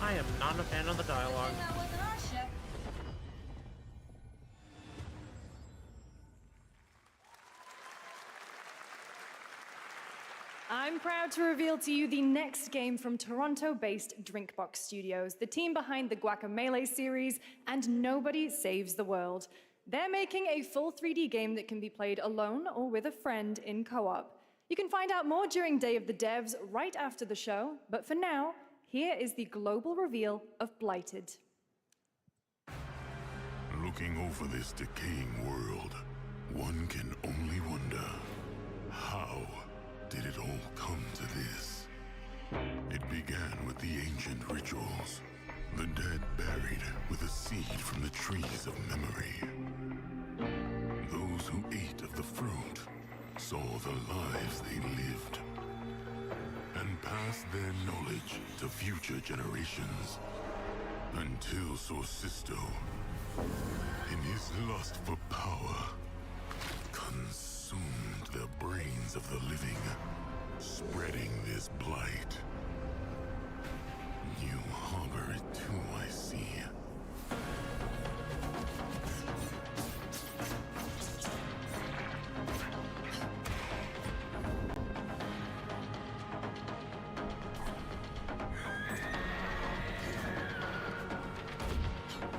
I am not a fan of the dialogue. That wasn't our ship. I'm proud to reveal to you the next game from Toronto-based Drinkbox Studios, the team behind the Guacamelee series and Nobody Saves the World. They're making a full 3D game that can be played alone or with a friend in co-op. You can find out more during Day of the Devs right after the show, but for now, here is the global reveal of Blighted. Looking over this decaying world, one can only wonder, how did it all come to this? It began with the ancient rituals. The dead buried with a seed from the trees of memory. Those who ate of the fruit saw the lives they lived and passed their knowledge to future generations until Sorcisto, in his lust for power, consumed the brains of the living, spreading this blight. You harbor it too, I see.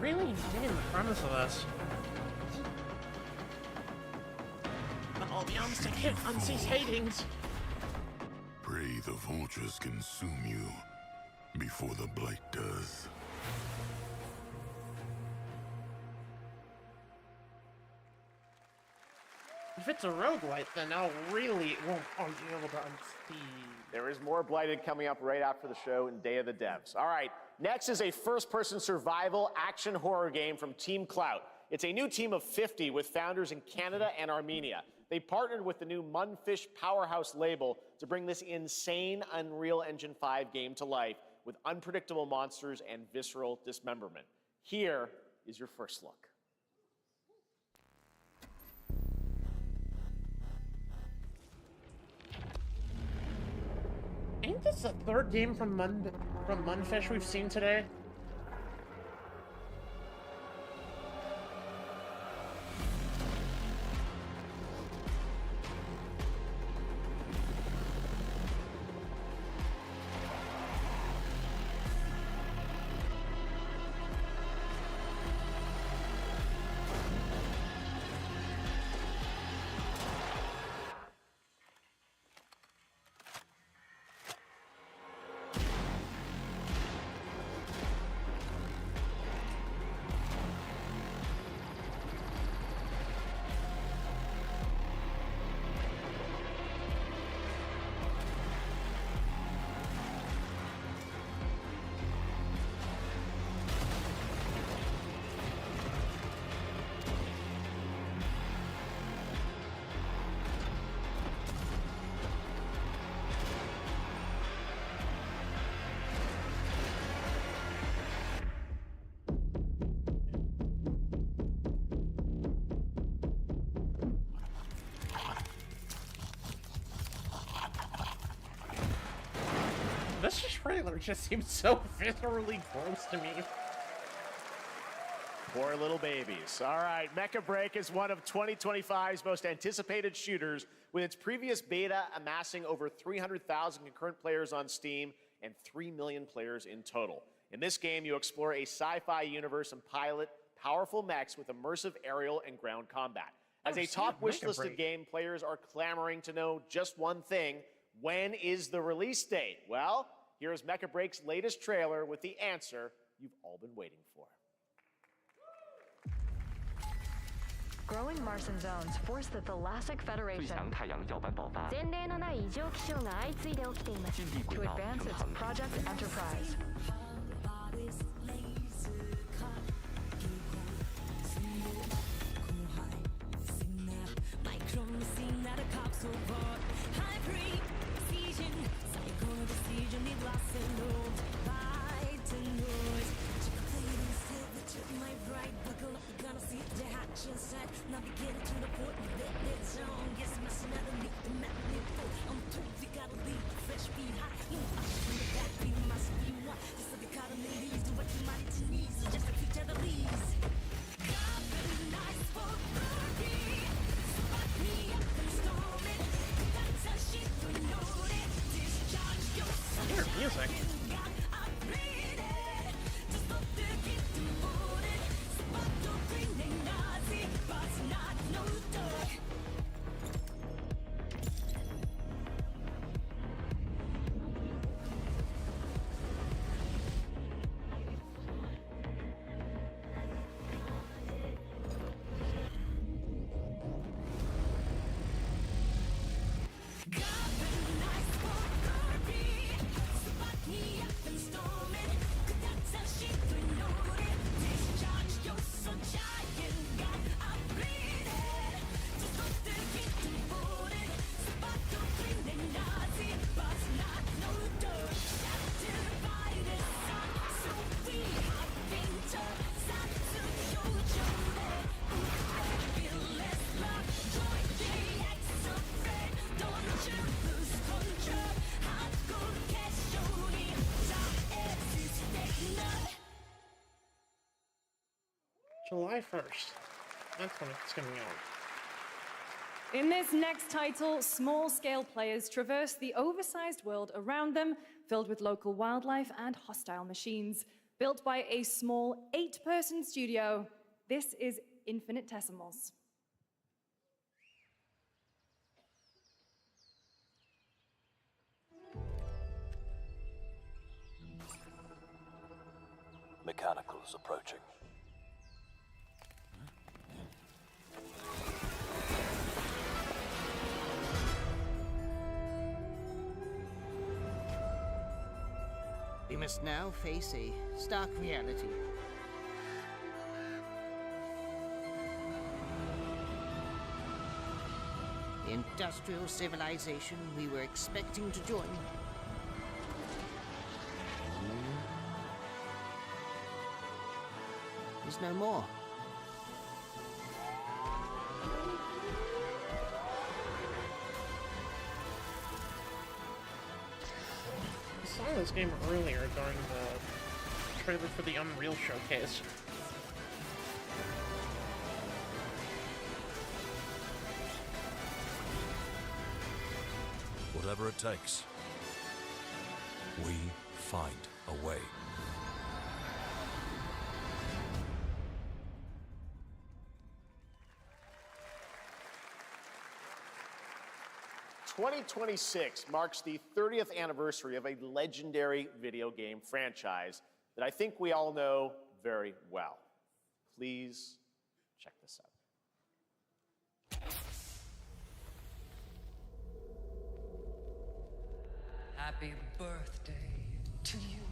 Really digging the premise of this. All the unceased hatings. Pray the vultures consume you before the blight does. If it's a roguelite, then I'll be able to unsee. There is more Blighted coming up right after the show in Day of the Devs. All right, next is a first-person survival action horror game from Team Clout. It's a new team of 50 with founders in Canada and Armenia. They partnered with the new Munfish Powerhouse label to bring this insane Unreal Engine 5 game to life with unpredictable monsters and visceral dismemberment. Here is your first look. Ain't this the third game from Munfish we've seen today? This trailer just seems so viscerally gross to me. Poor little babies. All right, Mecha Break is one of 2025's most anticipated shooters, with its previous beta amassing over 300,000 concurrent players on Steam and 3 million players in total. In this game, you explore a sci-fi universe and pilot powerful mechs with immersive aerial and ground combat. As a top wishlisted game, players are clamoring to know just one thing: when is the release date? Well, here's Mecha Break's latest trailer with the answer you've all been waiting for. Growing Martian zones force the Thalassic Federation to advance its Project Enterprise. Weird music. July 1st. That's when it's coming out. In this next title, small-scale players traverse the oversized world around them, filled with local wildlife and hostile machines. Built by a small 8-person studio, this is Infinitesimals. Mechanical is approaching. We must now face a stark reality. The industrial civilization we were expecting to join is no more. I saw this game earlier during the trailer for the Unreal Showcase. Whatever it takes, we find a way. "2026 marks the 30th anniversary of a legendary video game franchise that I think we all know very well. Please check this out. Happy birthday to you.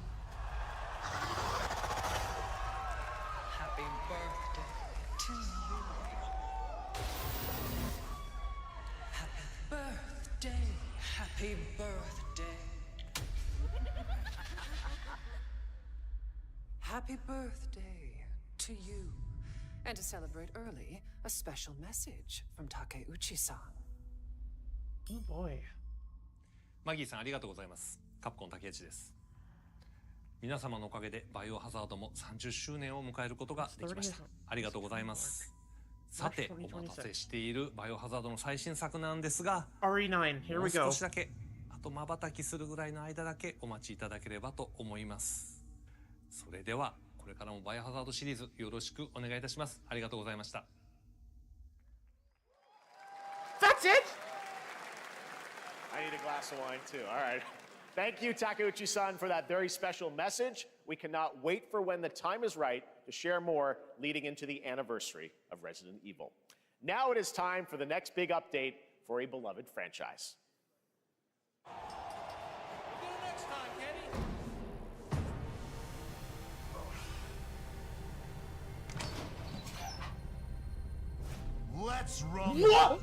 Happy birthday to you. Happy birthday. Happy birthday. Happy birthday to you. And to celebrate early, a special message from Takeuchi-san. Oh boy. マギーさんありがとうございます。カプコン竹内です。皆様のおかげでバイオハザードも30周年を迎えることができました。ありがとうございます。さて、お待たせしているバイオハザードの最新作なんですが、RE9, here もう we 少 go. しだけ、あと瞬きするぐらいの間だけお待ちいただければと思います。それでは、これからもバイオハザードシリーズよろしくお願いいたします。ありがとうございました。That's it! I need a glass of wine too. All right. Thank you, Takeuchi-san, for that very special message. We cannot wait for when the time is right to share more leading into the anniversary of Resident Evil. Now it is time for the next big update for a beloved franchise. Let's roll. What?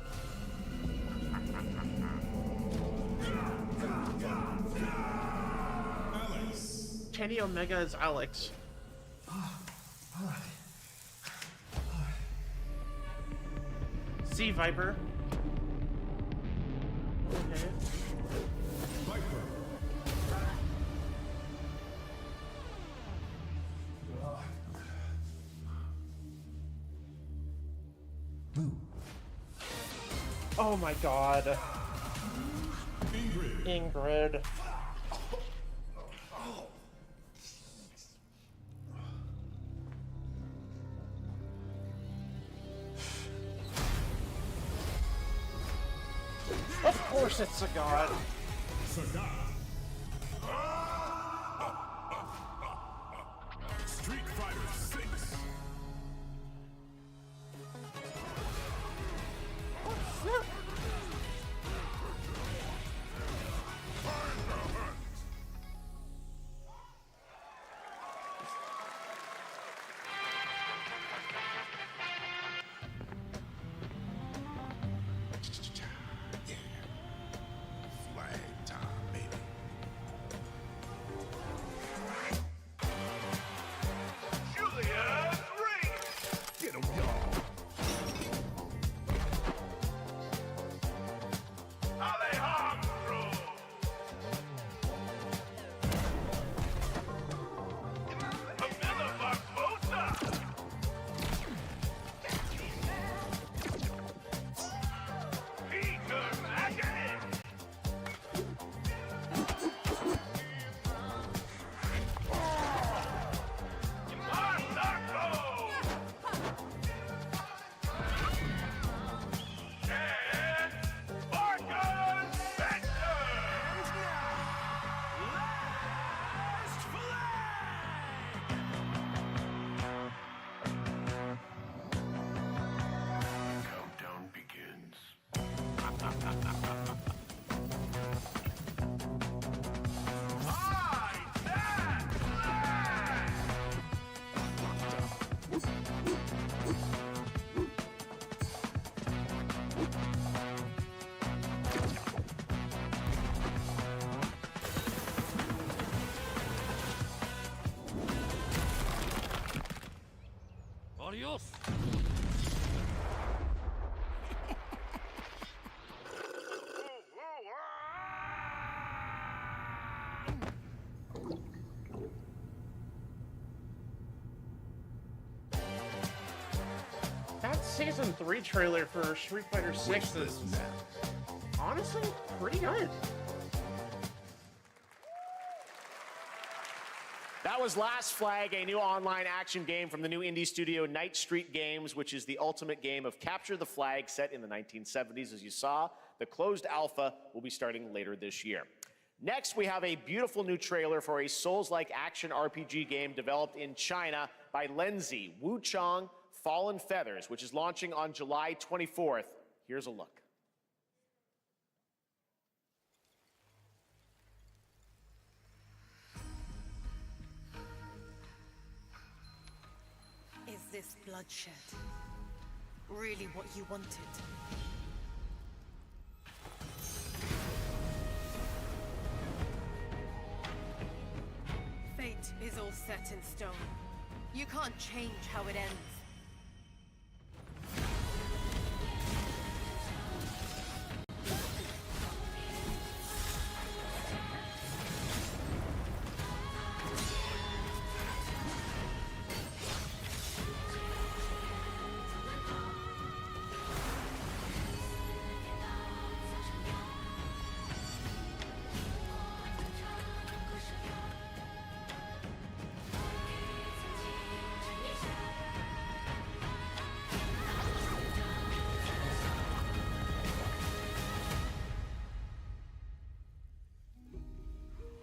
Kenny Omega is Alex. Sea Viper. Okay. Viper. Oh my god. Ingrid. Of course it's a god. Street Fighter 6. Flag time, baby. Adios! That Season 3 trailer for Street Fighter 6 is honestly pretty good. That was Last Flag, a new online action game from the new indie studio Night Street Games, which is the ultimate game of capture the flag set in the 1970s. As you saw, the closed alpha will be starting later this year. Next, we have a beautiful new trailer for a Souls-like action RPG game developed in China by Lenzi, Wu Chang, Fallen Feathers, which is launching on July 24th. Here's a look. Is this bloodshed really what you wanted? Fate is all set in stone. You can't change how it ends.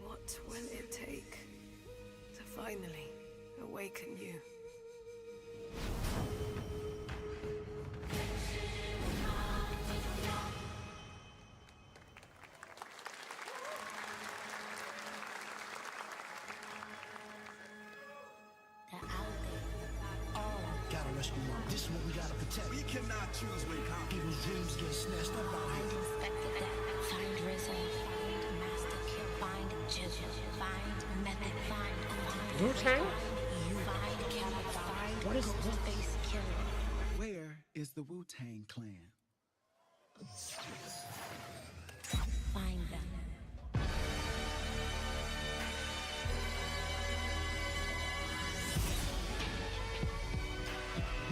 What will it take to finally awaken you? Gotta rescue them. This is what we gotta protect. We cannot choose when people's dreams get snatched up out here. Inspector Death, find Rizzo, find Master Kill, find Jizzle, find Method, find Wu-Tang? find Capital, find What is this? Face Killer. Where is the Wu-Tang Clan? Find them.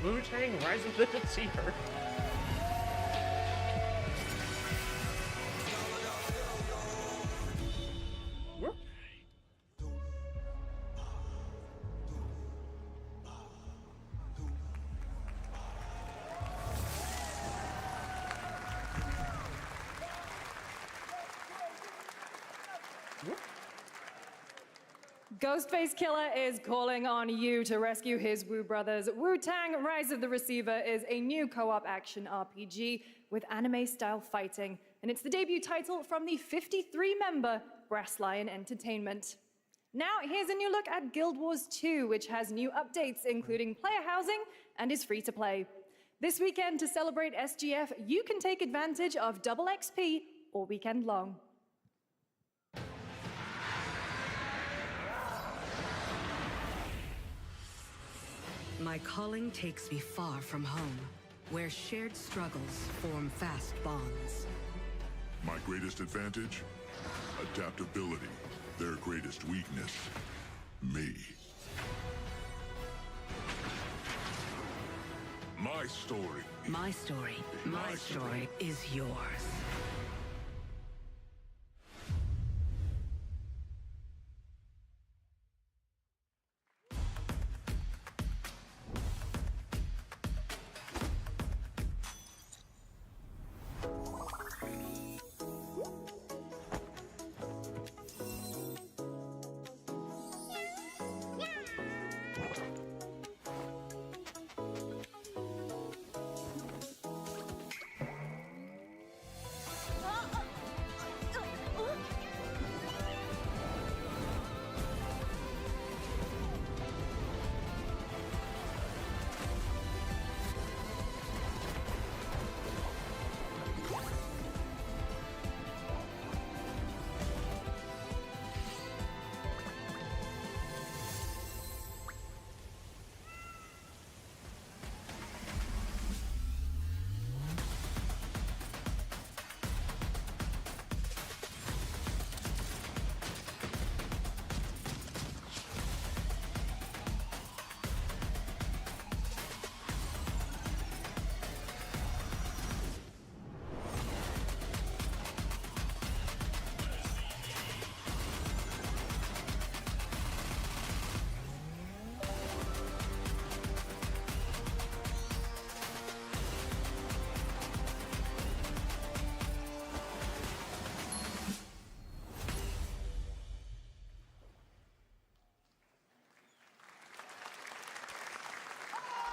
Wu-Tang Rise of the Deceiver. Whoop. Ghostface Killer is calling on you to rescue his Wu brothers. Wu-Tang Rise of the Receiver is a new co-op action RPG with anime-style fighting, and it's the debut title from the 53-member Brass Lion Entertainment. Now, here's a new look at Guild Wars 2, which has new updates, including player housing, and is free to play. This weekend, to celebrate SGF, you can take advantage of double XP all weekend long. My calling takes me far from home, where shared struggles form fast bonds. My greatest advantage? Adaptability. Their greatest weakness? Me. My story. My story is yours.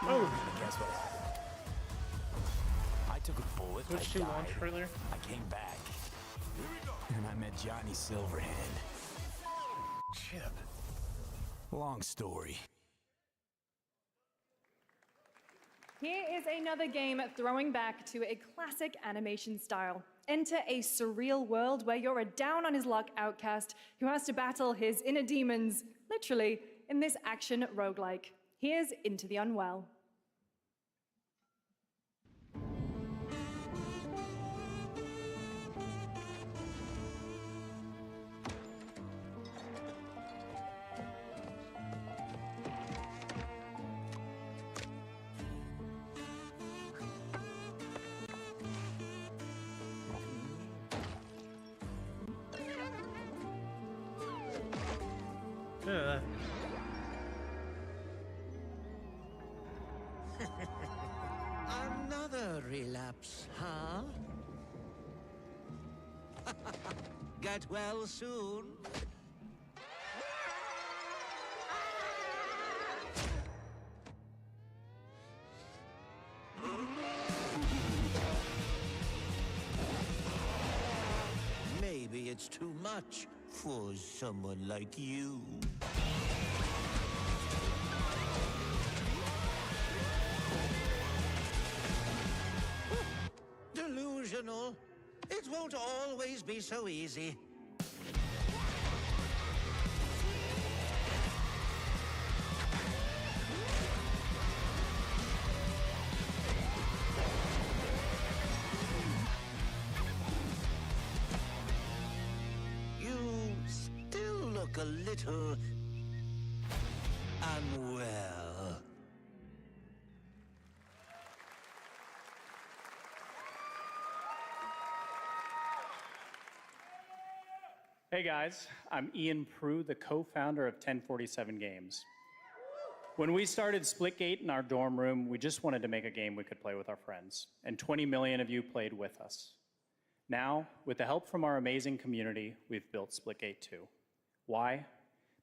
Oh. Guess what happened? I took a bullet. Switch to launch trailer. I came back. And I met Johnny Silverhand. Chip. Long story. Here is another game throwing back to a classic animation style. Enter a surreal world where you're a down-on-his-luck outcast who has to battle his inner demons, literally, in this action roguelike. Here's Into the Unwell. Another relapse, huh? Get well soon. Maybe it's too much for someone like you. Delusional. It won't always be so easy. You still look a little unwell. Hey guys, I'm Ian Prue, the co-founder of 1047 Games. When we started Splitgate in our dorm room, we just wanted to make a game we could play with our friends, and 20 million of you played with us. Now, with the help from our amazing community, we've built Splitgate 2. Why?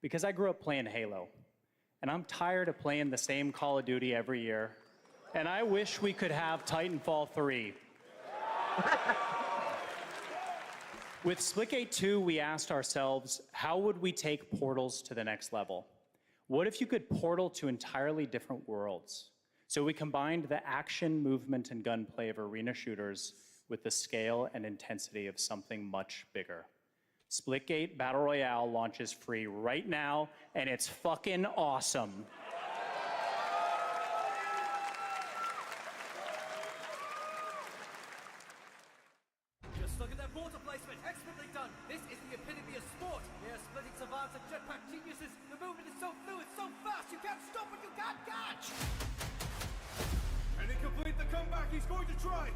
Because I grew up playing Halo, and I'm tired of playing the same Call of Duty every year, and I wish we could have Titanfall 3. With Splitgate 2, we asked ourselves, how would we take portals to the next level? What if you could portal to entirely different worlds? So we combined the action, movement, and gunplay of arena shooters with the scale and intensity of something much bigger. Splitgate Battle Royale launches free right now, and it's fucking awesome. Just look at that water placement, expertly done. This is the epitome of sport. Here, splitting savants and jetpack geniuses. The movement is so fluid, so fast, you can't stop it, you can't catch. And he complete the comeback he's going to try.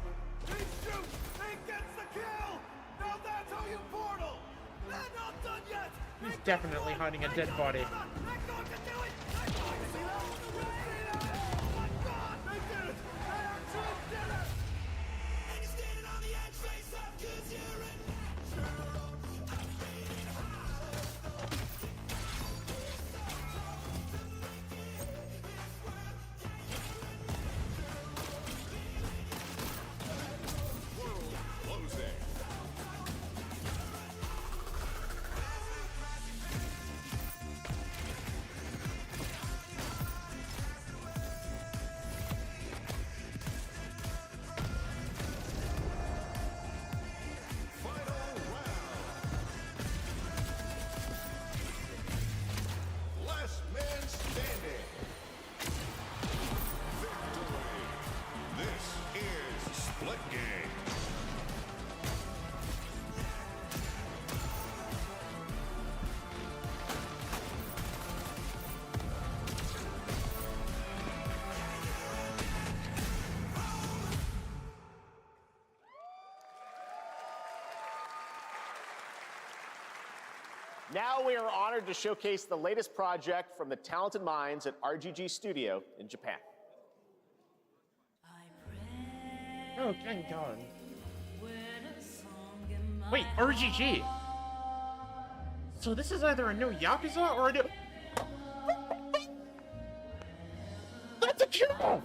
He shoots, he gets the kill. Now that's how you portal. They're not done yet. He's definitely hiding a dead body. They're going to do it. They're going to do it. Oh my God, they did it. They actually did it. And you're standing on the edge, face up, 'cause you're a natural. Now we are honored to showcase the latest project from the talented minds at RGG Studio in Japan. Oh, thank God. Wait, RGG? So this is either a new Yakuza or a new... That's a Achoo!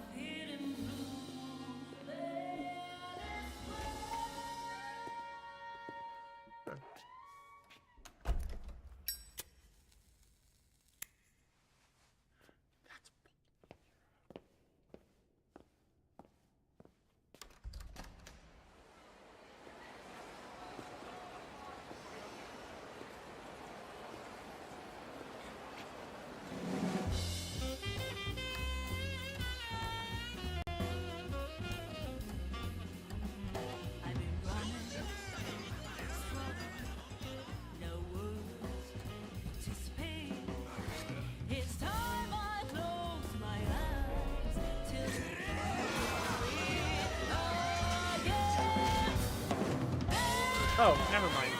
Oh, never mind.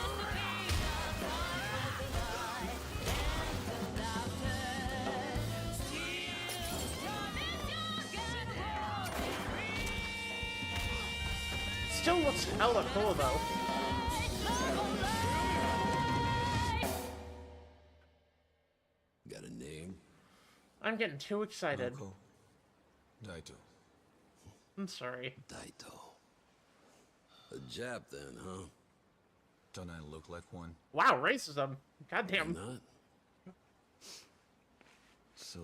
Still looks hella cool though. Got a name? I'm getting too excited. Marco. Daito. I'm sorry. Daito. A Jap then, huh? Don't I look like one? Wow, racism. Goddamn. Not? So,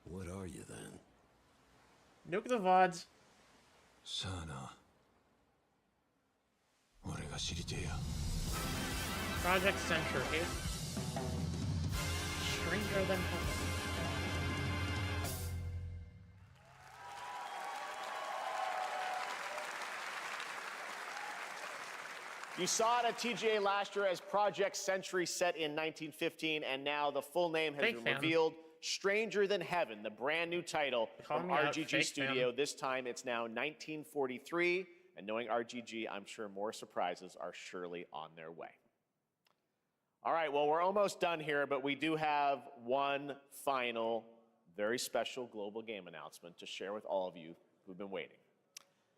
what are you then? Nuke the VODs. Sana. 俺が知りてえや。 Project Century. Stranger than heaven. You saw it at TGA last year as Project Century set in 1915, and now the full name has been revealed. Stranger Than Heaven, the brand new title from RGG Studio. This time it's now 1943, and knowing RGG, I'm sure more surprises are surely on their way. All right, well, we're almost done here, but we do have one final, very special global game announcement to share with all of you who've been waiting.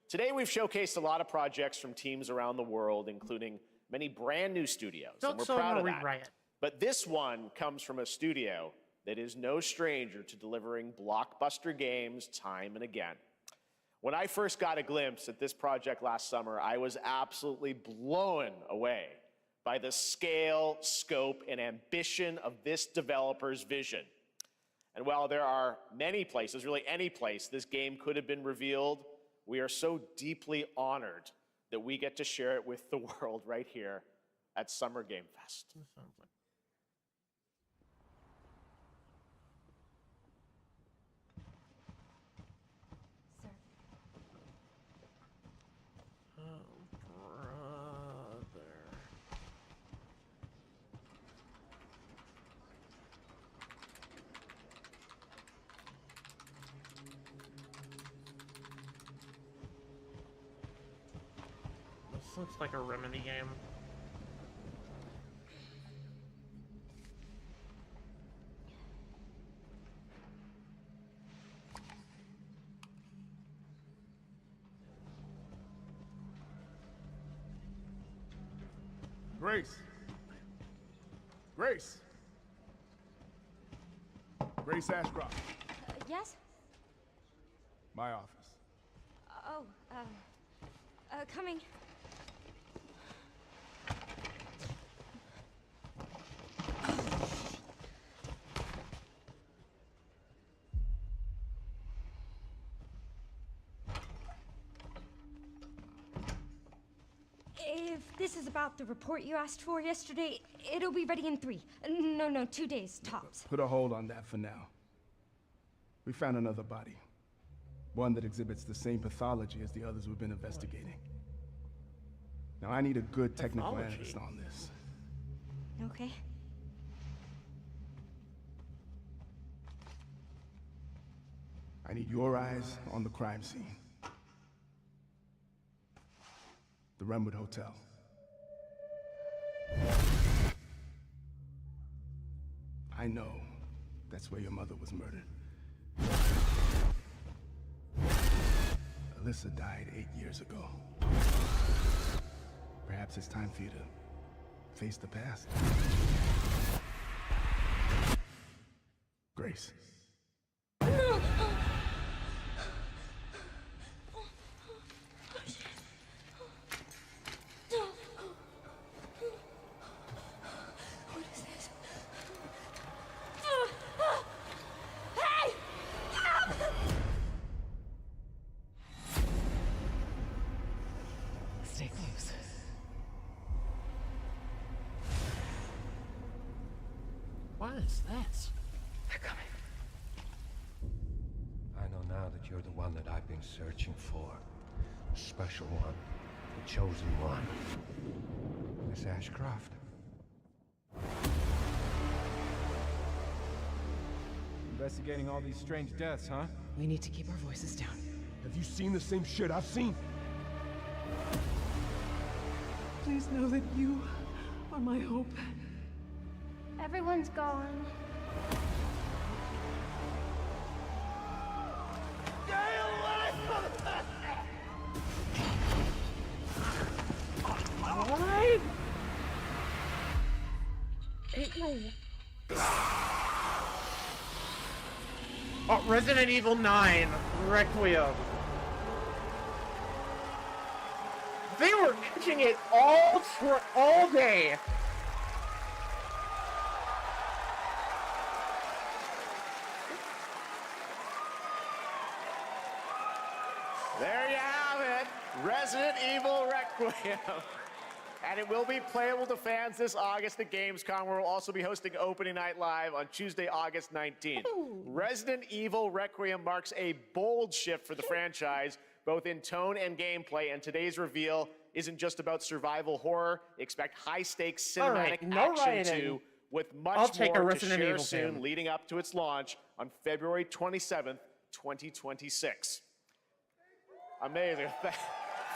Today, we've showcased a lot of projects from teams around the world, including many brand new studios, and we're proud of that. But this one comes from a studio that is no stranger to delivering blockbuster games time and again. When I first got a glimpse at this project last summer, I was absolutely blown away by the scale, scope, and ambition of this developer's vision. And while there are many places, really any place, this game could have been revealed, we are so deeply honored that we get to share it with the world right here at Summer Game Fest. This looks like a Remedy game. Grace. Grace. Grace Ashcroft. Yes? My office. Oh, coming. If this is about the report you asked for yesterday, it'll be ready in 3. No, 2 days, tops. Put a hold on that for now. We found another body. One that exhibits the same pathology as the others we've been investigating. Now I need a good technical analyst on this. Okay. I need your eyes on the crime scene. The Renwood Hotel. I know that's where your mother was murdered. Alyssa died 8 years ago. Perhaps it's time for you to face the past. loose. What is this? They're coming. I know now that you're the one that I've been searching for. The special one. The chosen one. Miss Ashcroft. Investigating all these strange deaths, huh? We need to keep our voices down. Have you seen the same shit I've seen? Please know that you are my hope. Everyone's gone. What? Ain't no... Oh, Resident Evil 9 Requiem. They were pitching it all day. There you have it, Resident Evil Requiem. And it will be playable to fans this August at Gamescom, where we'll also be hosting Opening Night Live on Tuesday, August 19th. Resident Evil Requiem marks a bold shift for the franchise, both in tone and gameplay, and today's reveal isn't just about survival horror. Expect high-stakes cinematic action too, with much more to share soon, leading up to its launch on February 27th, 2026. Amazing.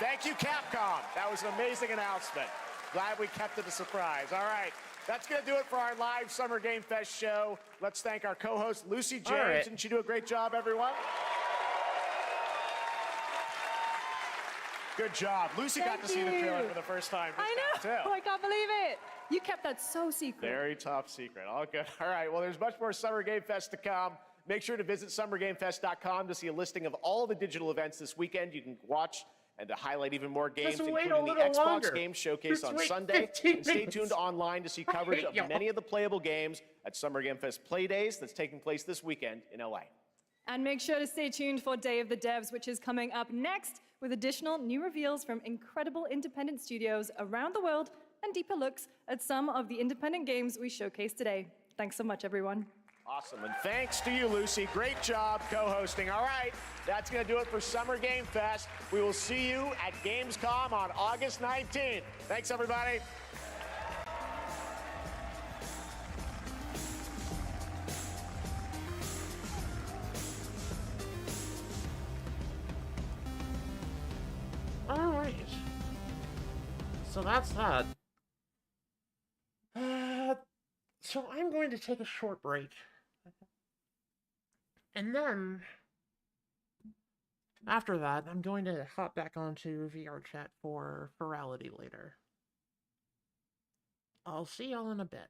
Thank you, Capcom. That was an amazing announcement. Glad we kept it a surprise. All right, that's going to do it for our live Summer Game Fest show. Let's thank our co-host, Lucy James. Right. Didn't she do a great job, everyone? Good job. Lucy got to see the trailer for the first time. I know. Too. I can't believe it. You kept that so secret. Very top secret. All good. All right, well, there's much more Summer Game Fest to come. Make sure to visit summergamefest.com to see a listing of all the digital events this weekend. You can watch and to highlight even more games, including the Xbox Game Showcase on Sunday. And stay tuned online to see coverage of many of the playable games at Summer Game Fest Play Days that's taking place this weekend in LA. And make sure to stay tuned for Day of the Devs, which is coming up next with additional new reveals from incredible independent studios around the world and deeper looks at some of the independent games we showcased today. Thanks so much, everyone. Awesome, and thanks to you, Lucy. Great job co-hosting. All right, that's going to do it for Summer Game Fest. We will see you at Gamescom on August 19th. Thanks, everybody. All right. So that's that. So I'm going to take a short break. And then, after that, I'm going to hop back onto VR chat for Furality later. I'll see y'all in a bit.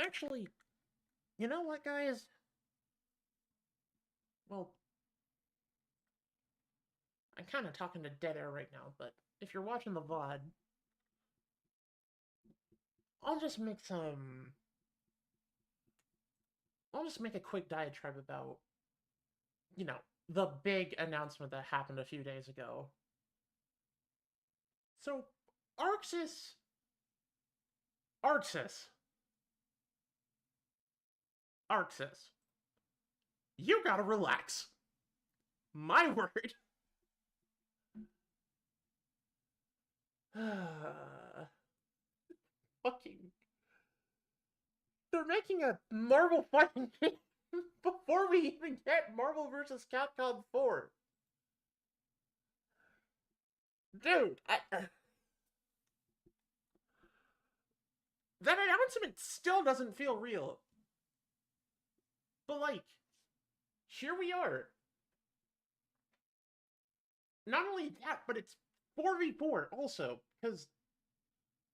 Actually, you know what, guys? Well, I'm kind of talking to dead air right now, but if you're watching the VOD, I'll just make a quick diatribe about, you know, the big announcement that happened a few days ago. So, Arxis, you gotta relax. My word. Fucking. They're making a Marvel fighting game before we even get Marvel vs. Capcom 4. Dude, that announcement still doesn't feel real. But, like, here we are. Not only that, but it's 4v4 also, because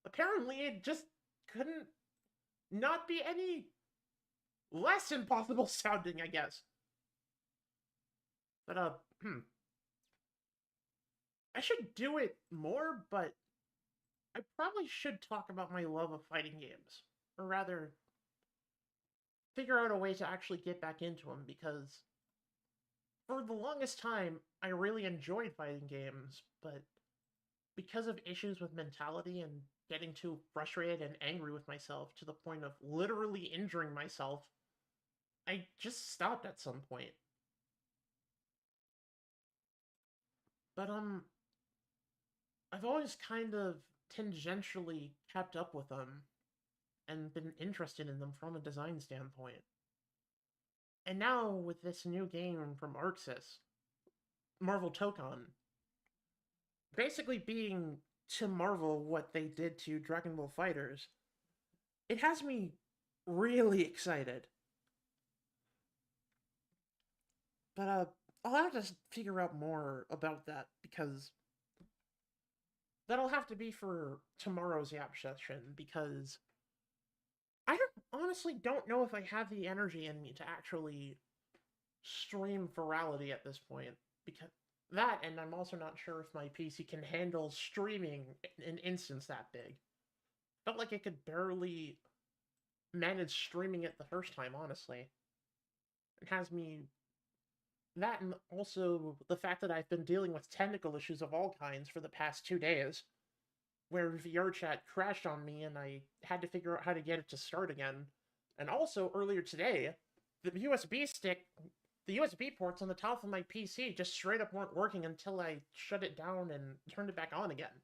apparently it just couldn't not be any less impossible sounding, I guess. But, I should do it more, but I probably should talk about my love of fighting games. Or rather, figure out a way to actually get back into them, because for the longest time, I really enjoyed fighting games, but because of issues with mentality and getting too frustrated and angry with myself to the point of literally injuring myself, I just stopped at some point. But, I've always kind of tangentially kept up with them and been interested in them from a design standpoint. And now, with this new game from Arxis, Marvel Tokon, basically being to Marvel what they did to Dragon Ball FighterZ, it has me really excited. But, I'll have to figure out more about that, because that'll have to be for tomorrow's Yap session, because I honestly don't know if I have the energy in me to actually stream Furality at this point, because that, and I'm also not sure if my PC can handle streaming an instance that big. Felt like it could barely manage streaming it the first time, honestly. It has me... That, and also the fact that I've been dealing with technical issues of all kinds for the past 2 days, where VRChat crashed on me and I had to figure out how to get it to start again. And also, earlier today, the USB stick, the USB ports on the top of my PC just straight up weren't working until I shut it down and turned it back on again.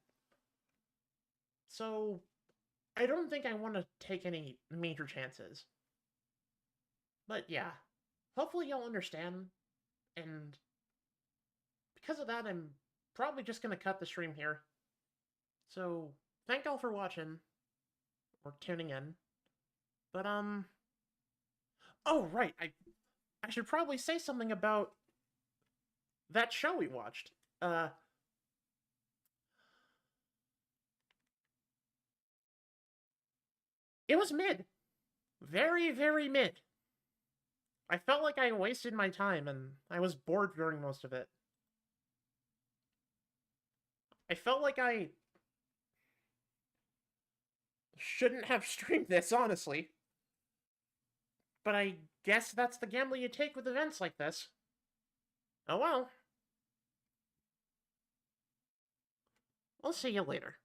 So, I don't think I want to take any major chances. But yeah, hopefully you'll understand, and because of that, I'm probably just going to cut the stream here. So, thank y'all for watching, or tuning in. But, oh, right, I should probably say something about that show we watched. It was mid. Very, very mid. I felt like I wasted my time, and I was bored during most of it. I felt like I shouldn't have streamed this, honestly. But I guess that's the gamble you take with events like this. Oh well. I'll see you later.